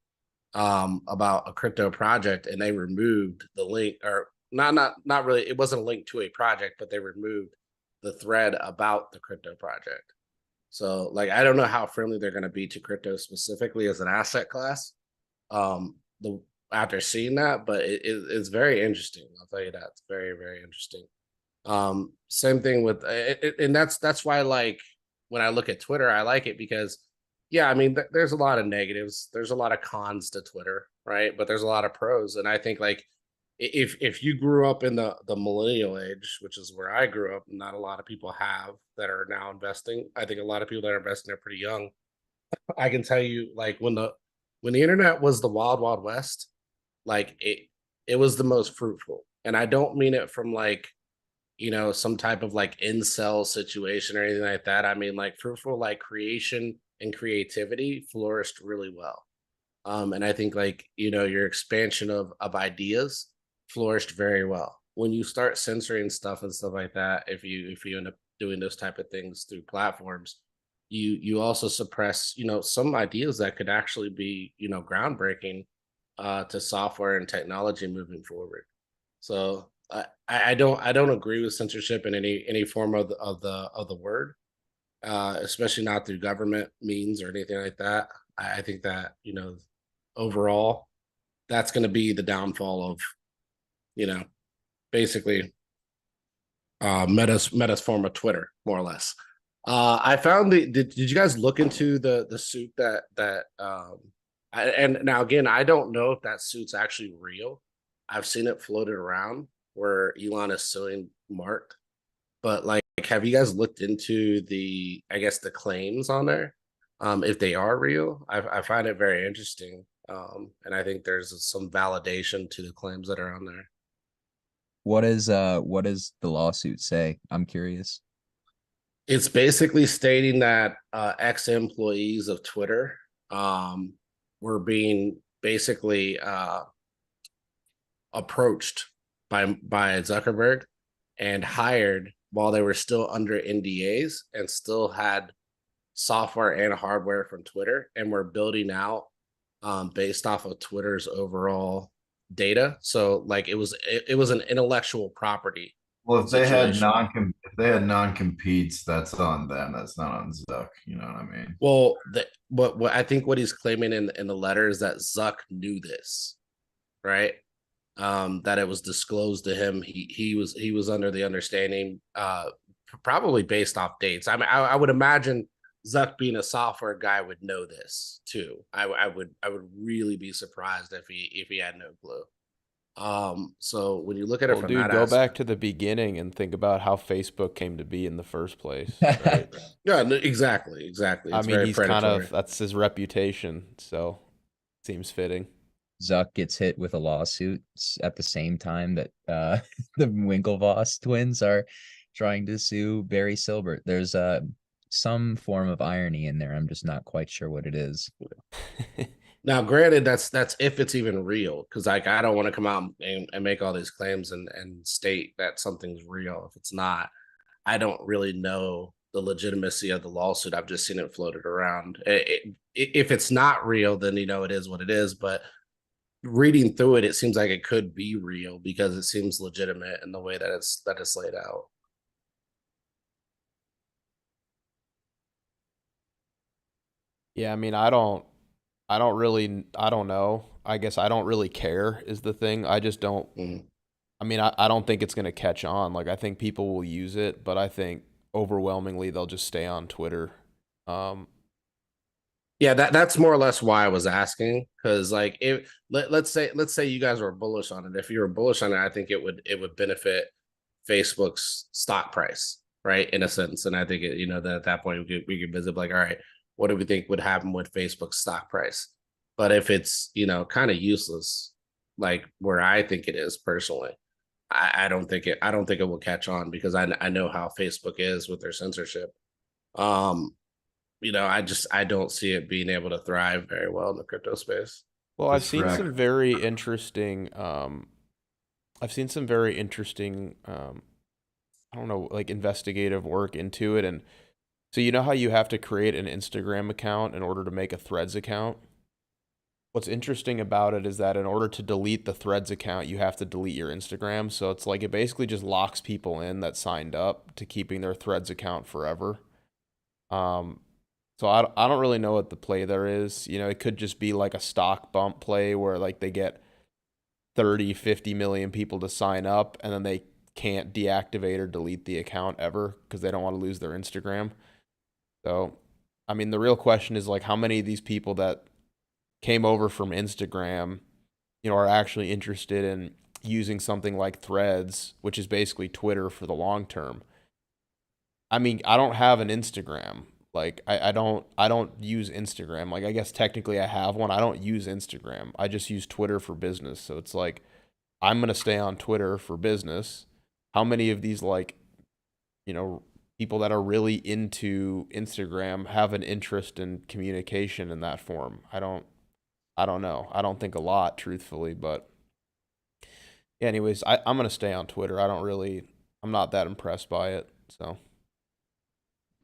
Speaker 3: about a crypto project, and they removed the link, or not really. It wasn't a link to a project, but they removed the thread about the crypto project. So like I don't know how friendly they're going to be to crypto specifically as an asset class. The After seeing that, but it's very interesting. I'll tell you that it's very very interesting. Same thing with and that's why like when I look at Twitter, I like it because yeah, I mean there's a lot of negatives, there's a lot of cons to Twitter, right? But there's a lot of pros, and I think like if you grew up in the millennial age, which is where I grew up, not a lot of people have that are now investing. I think a lot of people that are investing are pretty young. I can tell you, like when the internet was the wild wild west, like it was the most fruitful, and I don't mean it from like some type of like incel situation or anything like that. I mean like fruitful, like creation and creativity flourished really well. And I think like your expansion of ideas flourished very well. When you start censoring stuff and stuff like that, if you end up doing those type of things through platforms, you also suppress some ideas that could actually be groundbreaking to software and technology moving forward. So I don't agree with censorship in any form of the word, especially not through government means or anything like that. I think that overall that's going to be the downfall of you know basically Meta's form of Twitter, more or less. I found did you guys look into the suit and now again, I don't know if that suit's actually real. I've seen it floated around where Elon is suing Mark, but like have you guys looked into I guess the claims on there? If they are real, I find it very interesting. And I think there's some validation to the claims that are on there.
Speaker 2: What does the lawsuit say? I'm curious.
Speaker 3: It's basically stating that ex-employees of Twitter were being basically approached by Zuckerberg and hired while they were still under NDAs and still had software and hardware from Twitter, and were building out based off of Twitter's overall data. So like it was an intellectual property
Speaker 4: well,
Speaker 3: situation.
Speaker 4: if they had non-competes, that's on them. That's not on Zuck. You know what I mean?
Speaker 3: Well, what I think what he's claiming in the letter is that Zuck knew this, right? That it was disclosed to him. He was under the understanding, probably based off dates. I mean, I would imagine Zuck being a software guy would know this too. I would really be surprised if he had no clue. So when you look at it
Speaker 1: Well,
Speaker 3: from
Speaker 1: dude,
Speaker 3: that
Speaker 1: go back
Speaker 3: aspect,
Speaker 1: to the beginning and think about how Facebook came to be in the first place, right?
Speaker 3: yeah, exactly.
Speaker 1: I
Speaker 3: It's
Speaker 1: mean,
Speaker 3: very
Speaker 1: he's kind
Speaker 3: predatory.
Speaker 1: of that's his reputation, so seems fitting.
Speaker 2: Zuck gets hit with a lawsuit at the same time that the Winklevoss twins are trying to sue Barry Silbert. There's some form of irony in there. I'm just not quite sure what it is.
Speaker 3: Now, granted, that's if it's even real, because like I don't want to come out and make all these claims and state that something's real. If it's not, I don't really know the legitimacy of the lawsuit. I've just seen it floated around. If it's not real, then it is what it is. But reading through it, it seems like it could be real because it seems legitimate in the way that it's laid out.
Speaker 1: Yeah, I mean, I don't know. I guess I don't really care is the thing. I just don't,
Speaker 3: Mhm.
Speaker 1: I mean, I don't think it's going to catch on. Like, I think people will use it, but I think overwhelmingly they'll just stay on Twitter. Um,
Speaker 3: Yeah, that's more or less why I was asking. Because like if let's say you guys were bullish on it. If you were bullish on it, I think it would benefit Facebook's stock price, right? In a sense. And I think that at that point we could visit like, all right, what do we think would happen with Facebook's stock price? But if it's kind of useless, like where I think it is personally, I don't think it will catch on because I know how Facebook is with their censorship. Um, I don't see it being able to thrive very well in the crypto space.
Speaker 1: well,
Speaker 4: This rack.
Speaker 1: I've seen some very interesting, I don't know, like investigative work into it. And so, you know how you have to create an Instagram account in order to make a Threads account? What's interesting about it is that in order to delete the Threads account, you have to delete your Instagram. So it's like it basically just locks people in that signed up to keeping their Threads account forever. Um, so I don't really know what the play there is. You know, it could just be like a stock bump play where like they get 30, 50 million people to sign up and then they can't deactivate or delete the account ever because they don't want to lose their Instagram. So, I mean, the real question is like how many of these people that came over from Instagram, are actually interested in using something like Threads, which is basically Twitter for the long term. I mean, I don't have an Instagram. Like I don't use Instagram. Like I guess technically I have one. I don't use Instagram. I just use Twitter for business. So it's like I'm gonna stay on Twitter for business. How many of these like, you know, people that are really into Instagram have an interest in communication in that form? I don't know. I don't think a lot, truthfully, but yeah, anyways, I'm gonna stay on Twitter. I'm not that impressed by it. So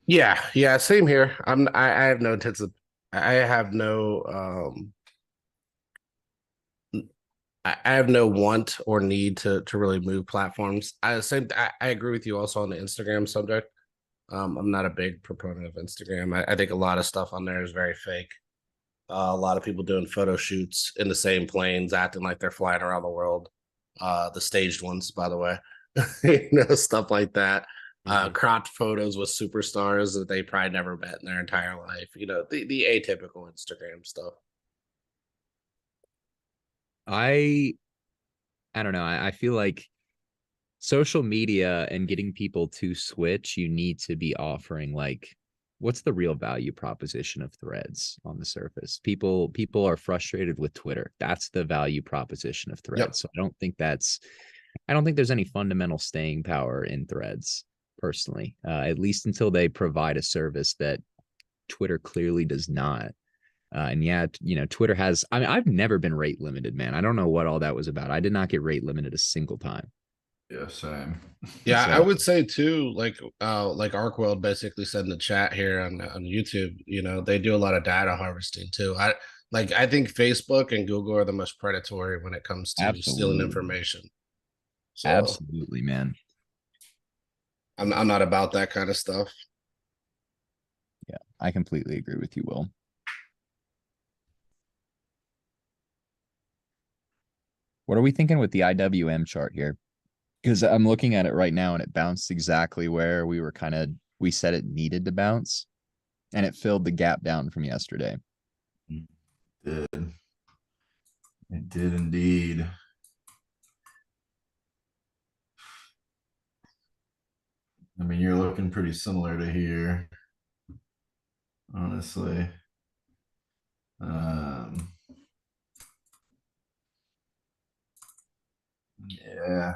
Speaker 3: Yeah, same here. I have no intensive. I have no I have no want or need to really move platforms. I agree with you also on the Instagram subject. I'm not a big proponent of Instagram. I think a lot of stuff on there is very fake. A lot of people doing photo shoots in the same planes, acting like they're flying around the world. The staged ones, by the way, stuff like that.
Speaker 1: mhm.
Speaker 3: Cropped photos with superstars that they probably never met in their entire life. The atypical Instagram stuff.
Speaker 2: I I don't know. I feel like social media and getting people to switch, you need to be offering like what's the real value proposition of threads on the surface? People are frustrated with Twitter. That's the value proposition of
Speaker 3: Yep.
Speaker 2: threads. So I don't think there's any fundamental staying power in threads personally, at least until they provide a service that Twitter clearly does not. And yeah, Twitter has, I mean, I've never been rate limited, man. I don't know what all that was about. I did not get rate limited a single time.
Speaker 4: Yeah, same.
Speaker 3: Yeah, I
Speaker 2: So
Speaker 3: would say too, like Arcworld basically said in the chat here on YouTube, they do a lot of data harvesting too. I think Facebook and Google are the most predatory when it comes to stealing
Speaker 2: absolutely,
Speaker 3: information. So
Speaker 2: absolutely, man.
Speaker 3: I'm not about that kind of stuff.
Speaker 2: Yeah, I completely agree with you, Will. What are we thinking with the IWM chart here? Because I'm looking at it right now and it bounced exactly where we said it needed to bounce, and it filled the gap down from yesterday.
Speaker 4: Did. It did indeed. I mean, you're looking pretty similar to here, honestly. Um, yeah,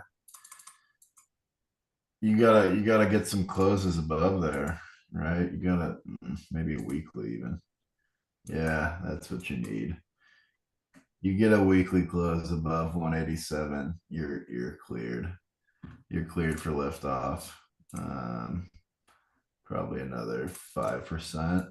Speaker 4: you gotta get some closes above there, right? You gotta maybe a weekly even. Yeah, that's what you need. You get a weekly close above 187, you're cleared. You're cleared for liftoff. Um, Probably another 5%.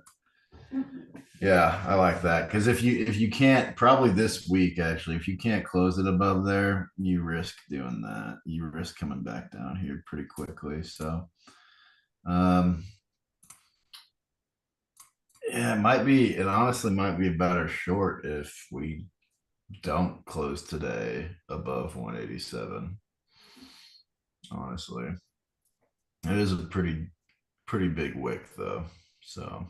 Speaker 4: Yeah, I like that because if you can't, probably this week actually, if you can't close it above there, you risk doing that. You risk coming back down here pretty quickly. So, um, yeah, it might be. It honestly might be a better short if we don't close today above 187. Honestly, it is a pretty big wick though. So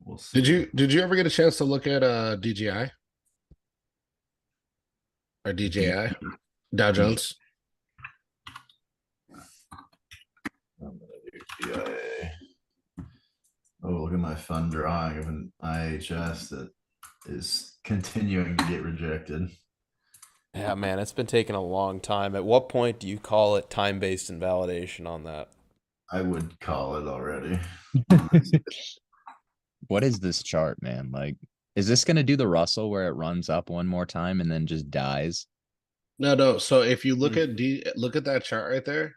Speaker 4: we'll see.
Speaker 3: Did you ever get a chance to look at DGI or DJI? Dow Jones?
Speaker 4: I'm gonna do DIA. Oh, look at my fun drawing of an IHS that is continuing to get rejected.
Speaker 1: Yeah, man, it's been taking a long time. At what point do you call it time-based invalidation on that?
Speaker 4: I would call it already.
Speaker 2: What is this chart, man? Like, is this gonna do the Russell where it runs up one more time and then just dies?
Speaker 3: No. So if you look
Speaker 1: Mm.
Speaker 3: at look at that chart right there.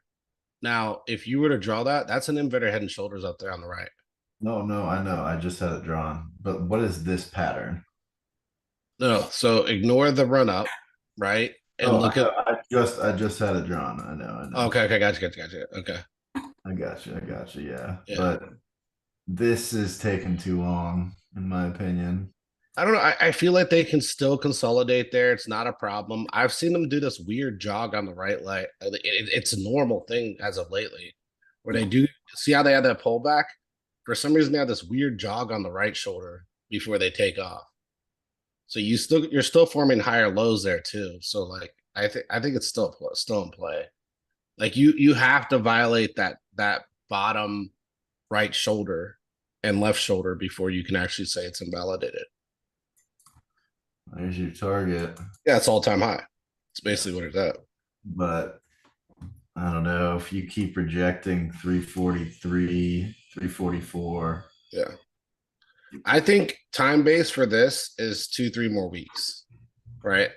Speaker 3: Now, if you were to draw that, that's an inverted head and shoulders up there on the right.
Speaker 4: No, I know. I just had it drawn. But what is this pattern?
Speaker 3: No, so ignore the run up, right? And
Speaker 4: Oh,
Speaker 3: look at
Speaker 4: I just had it drawn. I know.
Speaker 3: okay, gotcha. Okay.
Speaker 4: I got you. Yeah.
Speaker 3: Yeah.
Speaker 4: But this is taking too long, in my opinion.
Speaker 3: I don't know. I feel like they can still consolidate there. It's not a problem. I've seen them do this weird jog on the right leg. It's a normal thing as of lately, where they do see how they had that pullback. For some reason, they have this weird jog on the right shoulder before they take off. So you're still forming higher lows there too. So like I think it's still in play. Like you have to violate that bottom right shoulder and left shoulder before you can actually say it's invalidated.
Speaker 4: There's your target.
Speaker 3: Yeah, it's all time high. It's basically what it's at.
Speaker 4: But I don't know if you keep rejecting 343, 344.
Speaker 3: Yeah. I think time base for this is 2-3 more weeks, right?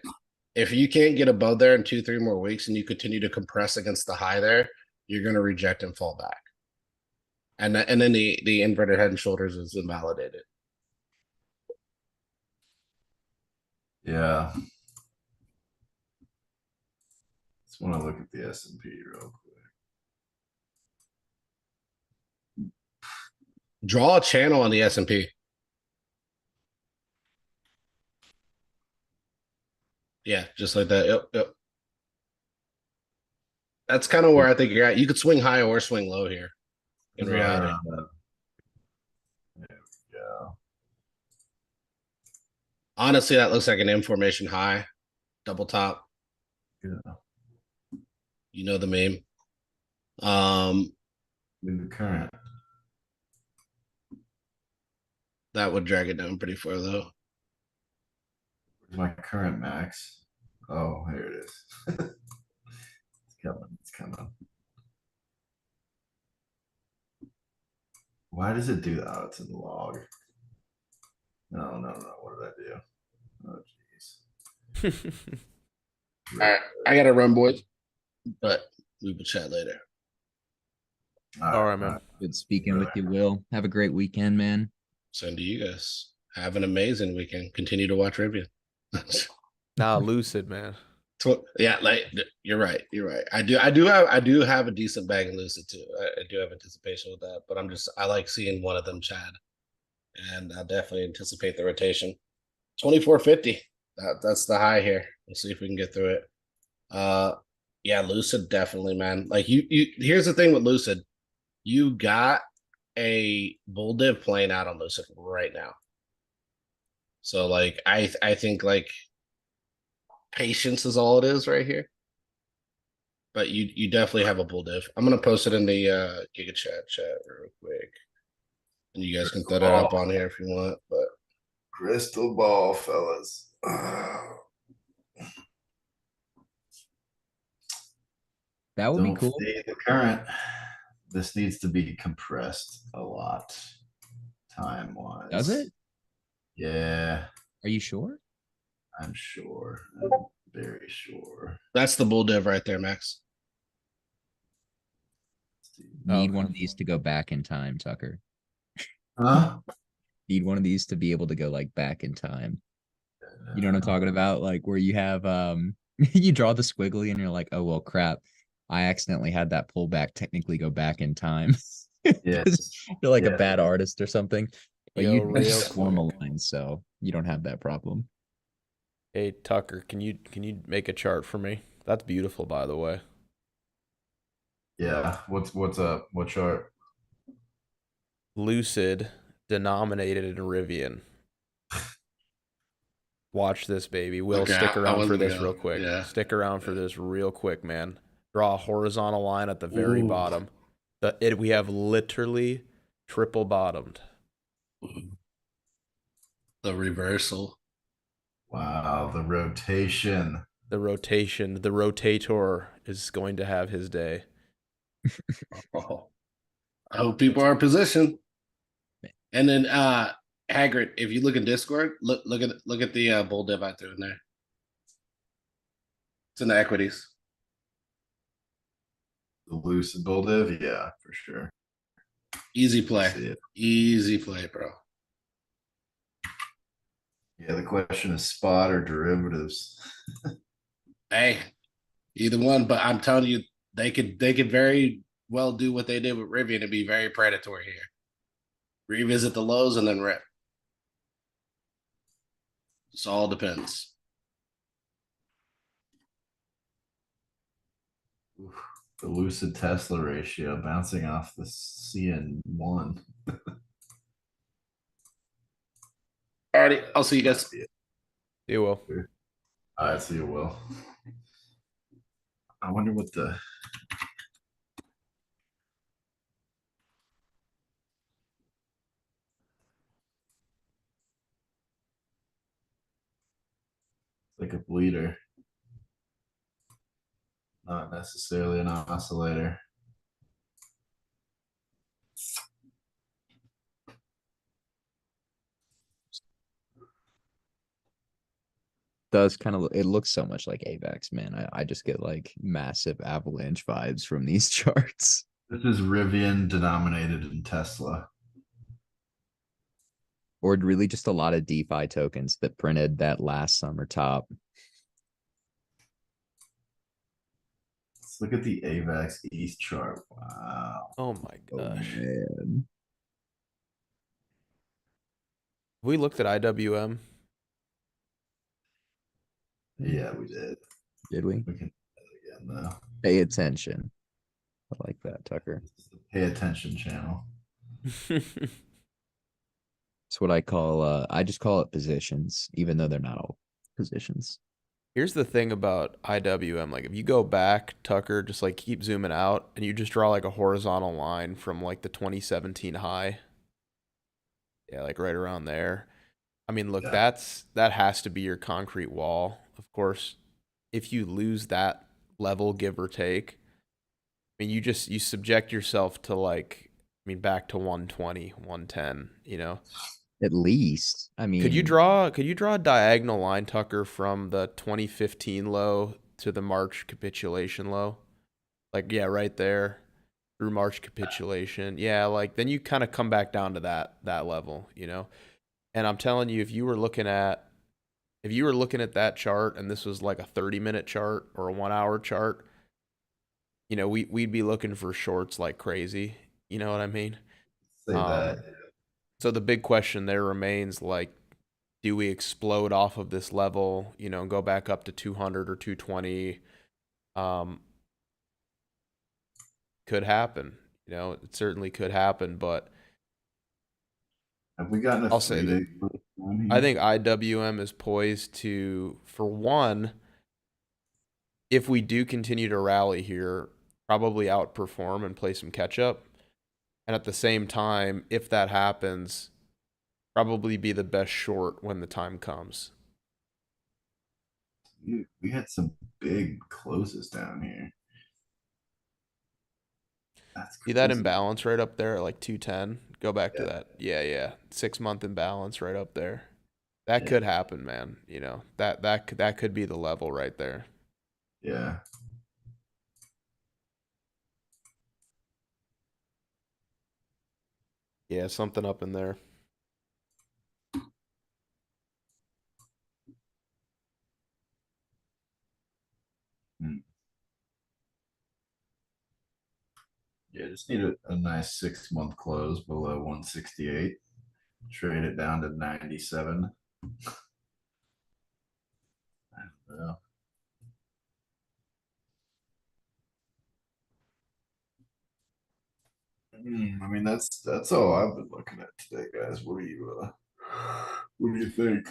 Speaker 3: If you can't get above there in 2-3 more weeks and you continue to compress against the high there, you're going to reject and fall back. And then the inverted head and shoulders is invalidated.
Speaker 4: Yeah. Just want to look at the S&P real quick.
Speaker 3: Draw a channel on the S&P. Yeah, just like that. Yep. That's kind of where I think you're at. You could swing high or swing low here. In reality,
Speaker 4: There we go.
Speaker 3: honestly, that looks like an information high, double top.
Speaker 4: Yeah.
Speaker 3: You know the meme.
Speaker 4: In the current.
Speaker 3: That would drag it down pretty far though.
Speaker 4: Where's my current max? Oh, here it is. It's coming. Why does it do that? Oh, it's in the log. No. What did I do? Oh, jeez.
Speaker 3: All right, I gotta run, boys. But we will chat later.
Speaker 1: All right, man.
Speaker 2: Good speaking with you, Will. Have a great weekend, man.
Speaker 3: Send to you guys. Have an amazing weekend. Continue to watch Rivian.
Speaker 1: Nah, lucid, man.
Speaker 3: Yeah, like you're right. I do have a decent bag in Lucid too. I do have anticipation with that, but I like seeing one of them Chad, and I definitely anticipate the rotation. 2450. That's the high here. We'll see if we can get through it. Yeah, Lucid definitely, man. Like you here's the thing with Lucid. You got a bull div playing out on Lucid right now. So like I think like patience is all it is right here. but you definitely have a bull div. I'm gonna post it in the Giga chat real quick, and you guys can throw that up on here if you want. But
Speaker 4: Crystal ball, fellas.
Speaker 2: That would be
Speaker 4: Don't
Speaker 2: cool.
Speaker 4: stay the current. This needs to be compressed a lot, time wise.
Speaker 2: Does it?
Speaker 4: Yeah,
Speaker 2: Are you sure?
Speaker 4: I'm sure. I'm very sure.
Speaker 3: that's the bull div right there, Max.
Speaker 2: Need
Speaker 1: Okay.
Speaker 2: one of these to go back in time, Tucker.
Speaker 4: Huh?
Speaker 2: Need one of these to be able to go like back in time. You know what I'm talking about? Like where you have you draw the squiggly and you're like, oh well crap. I accidentally had that pullback technically go back in time.
Speaker 4: Yes.
Speaker 2: You're like a
Speaker 4: Yeah.
Speaker 2: bad artist or something. But
Speaker 1: Yo,
Speaker 2: you
Speaker 1: real
Speaker 2: just form a
Speaker 1: quick.
Speaker 2: line, so you don't have that problem.
Speaker 1: Hey Tucker, can you make a chart for me? That's beautiful, by the way.
Speaker 4: Yeah. What's up? What chart?
Speaker 1: Lucid denominated in Rivian. Watch this, baby. Will
Speaker 3: Okay,
Speaker 1: stick
Speaker 3: I
Speaker 1: around for
Speaker 3: wasn't
Speaker 1: this
Speaker 3: gonna-
Speaker 1: real quick.
Speaker 3: yeah.
Speaker 1: Stick around for this real quick, man. Draw a horizontal line at the very
Speaker 3: Ooh.
Speaker 1: bottom. We have literally triple bottomed.
Speaker 3: The reversal.
Speaker 4: Wow, the rotation.
Speaker 1: The rotation, the rotator is going to have his day.
Speaker 3: Oh. I hope people are in position. And then Hagrid, if you look in Discord, look at the bull div I threw in there. It's in the equities.
Speaker 4: The lucid bull div. Yeah, for sure.
Speaker 3: Easy
Speaker 4: See
Speaker 3: play.
Speaker 4: it.
Speaker 3: Easy play, bro.
Speaker 4: Yeah, the question is spot or derivatives.
Speaker 3: Hey, either one, but I'm telling you, they could very well do what they did with Rivian and be very predatory here. Revisit the lows and then rip. It all depends.
Speaker 4: Oof, the lucid Tesla ratio bouncing off the CN1.
Speaker 3: Alrighty, I'll see you guys.
Speaker 1: You will.
Speaker 4: I see it will. I wonder what the like a bleeder. Not necessarily an oscillator.
Speaker 2: Does kind of it looks so much like AVAX, man. I just get like massive avalanche vibes from these charts.
Speaker 4: This is Rivian denominated in Tesla.
Speaker 2: Or really just a lot of DeFi tokens that printed that last summer top.
Speaker 4: Let's look at the AVAX East chart. Wow.
Speaker 1: Oh my
Speaker 2: Oh
Speaker 1: gosh.
Speaker 2: man.
Speaker 1: We looked at IWM.
Speaker 4: Yeah, we did.
Speaker 2: Did we?
Speaker 4: We can do that again though.
Speaker 2: Pay attention. I like that, Tucker.
Speaker 4: This is the pay attention channel.
Speaker 2: It's what I call I just call it positions, even though they're not all positions.
Speaker 1: Here's the thing about IWM. Like, if you go back, Tucker, just like keep zooming out and you just draw like a horizontal line from like the 2017 high. Yeah, like right around there. I mean, look,
Speaker 4: Yeah.
Speaker 1: that has to be your concrete wall. Of course, if you lose that level, give or take, I mean, you subject yourself to like, I mean, back to 120, 110, you know?
Speaker 2: At least. I mean,
Speaker 1: Could you draw a diagonal line, Tucker, from the 2015 low to the March capitulation low? Like, yeah, right there through March capitulation. Yeah, like then you kind of come back down to that level, you know? And I'm telling you, if you were looking at that chart and this was like a 30-minute chart or a 1-hour chart, you know, we'd be looking for shorts like crazy. You know what I mean?
Speaker 4: Say that.
Speaker 1: So the big question there remains, like, do we explode off of this level, you know, and go back up to 200 or 220? Could happen. You know, it certainly could happen, but
Speaker 4: Have we gotten a
Speaker 1: I'll say that
Speaker 4: 3-day one
Speaker 1: I
Speaker 4: here?
Speaker 1: think IWM is poised to, for one, if we do continue to rally here, probably outperform and play some catch up. And at the same time, if that happens, probably be the best short when the time comes.
Speaker 4: We had some big closes down here. That's
Speaker 1: See that
Speaker 4: crazy.
Speaker 1: imbalance right up there at like 210? Go back to
Speaker 4: Yeah.
Speaker 1: that. Yeah, yeah. 6 month imbalance right up there. That
Speaker 4: Yeah.
Speaker 1: could happen, man. You know, that could be the level right there.
Speaker 4: Yeah.
Speaker 1: Yeah, something up in there.
Speaker 4: Hmm. Yeah, just need a nice 6 month close below 168. Trade it down to 97. Yeah. I mean, that's all I've been looking at today, guys. What do you think?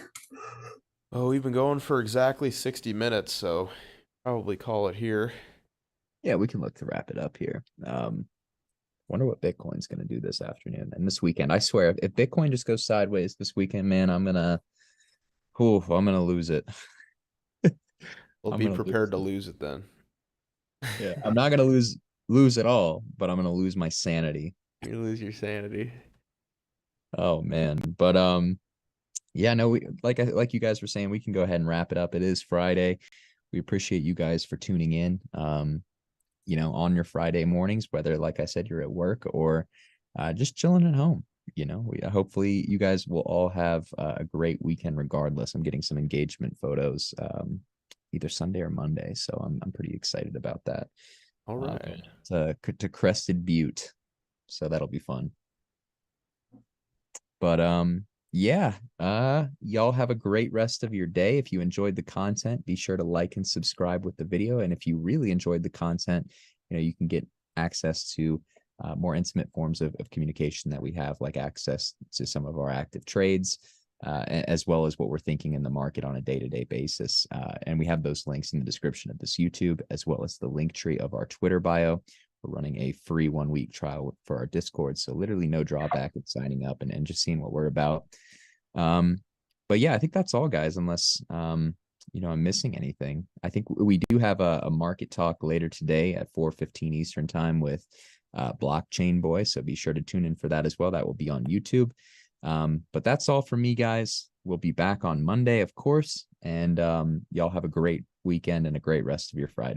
Speaker 1: Oh, we've been going for exactly 60 minutes, so probably call it here.
Speaker 2: Yeah, we can look to wrap it up here. Wonder what Bitcoin's going to do this afternoon and this weekend. I swear, if Bitcoin just goes sideways this weekend, man, I'm gonna lose it.
Speaker 1: We'll
Speaker 2: I'm
Speaker 1: be
Speaker 2: gonna lose
Speaker 1: prepared to
Speaker 2: it.
Speaker 1: lose it then.
Speaker 2: Yeah, I'm not gonna lose it all, but I'm gonna lose my sanity.
Speaker 1: You lose your sanity.
Speaker 2: Oh man, but yeah, no, we like you guys were saying, we can go ahead and wrap it up. It is Friday. We appreciate you guys for tuning in. On your Friday mornings, whether, like I said, you're at work or just chilling at home. Hopefully you guys will all have a great weekend regardless. I'm getting some engagement photos either Sunday or Monday, so I'm pretty excited about that.
Speaker 1: All right.
Speaker 2: To Crested Butte, so that'll be fun. But yeah, y'all have a great rest of your day. If you enjoyed the content, be sure to like and subscribe with the video. And if you really enjoyed the content, you can get access to more intimate forms of communication that we have, like access to some of our active trades, as well as what we're thinking in the market on a day-to-day basis. And we have those links in the description of this YouTube, as well as the link tree of our Twitter bio. We're running a free 1 week trial for our Discord. So literally no drawback of signing up and just seeing what we're about. But yeah, I think that's all, guys, unless I'm missing anything. I think we do have a market talk later today at 4:15 Eastern time with Blockchain Boy. So be sure to tune in for that as well. That will be on YouTube. But that's all for me, guys. We'll be back on Monday, of course. And y'all have a great weekend and a great rest of your Friday.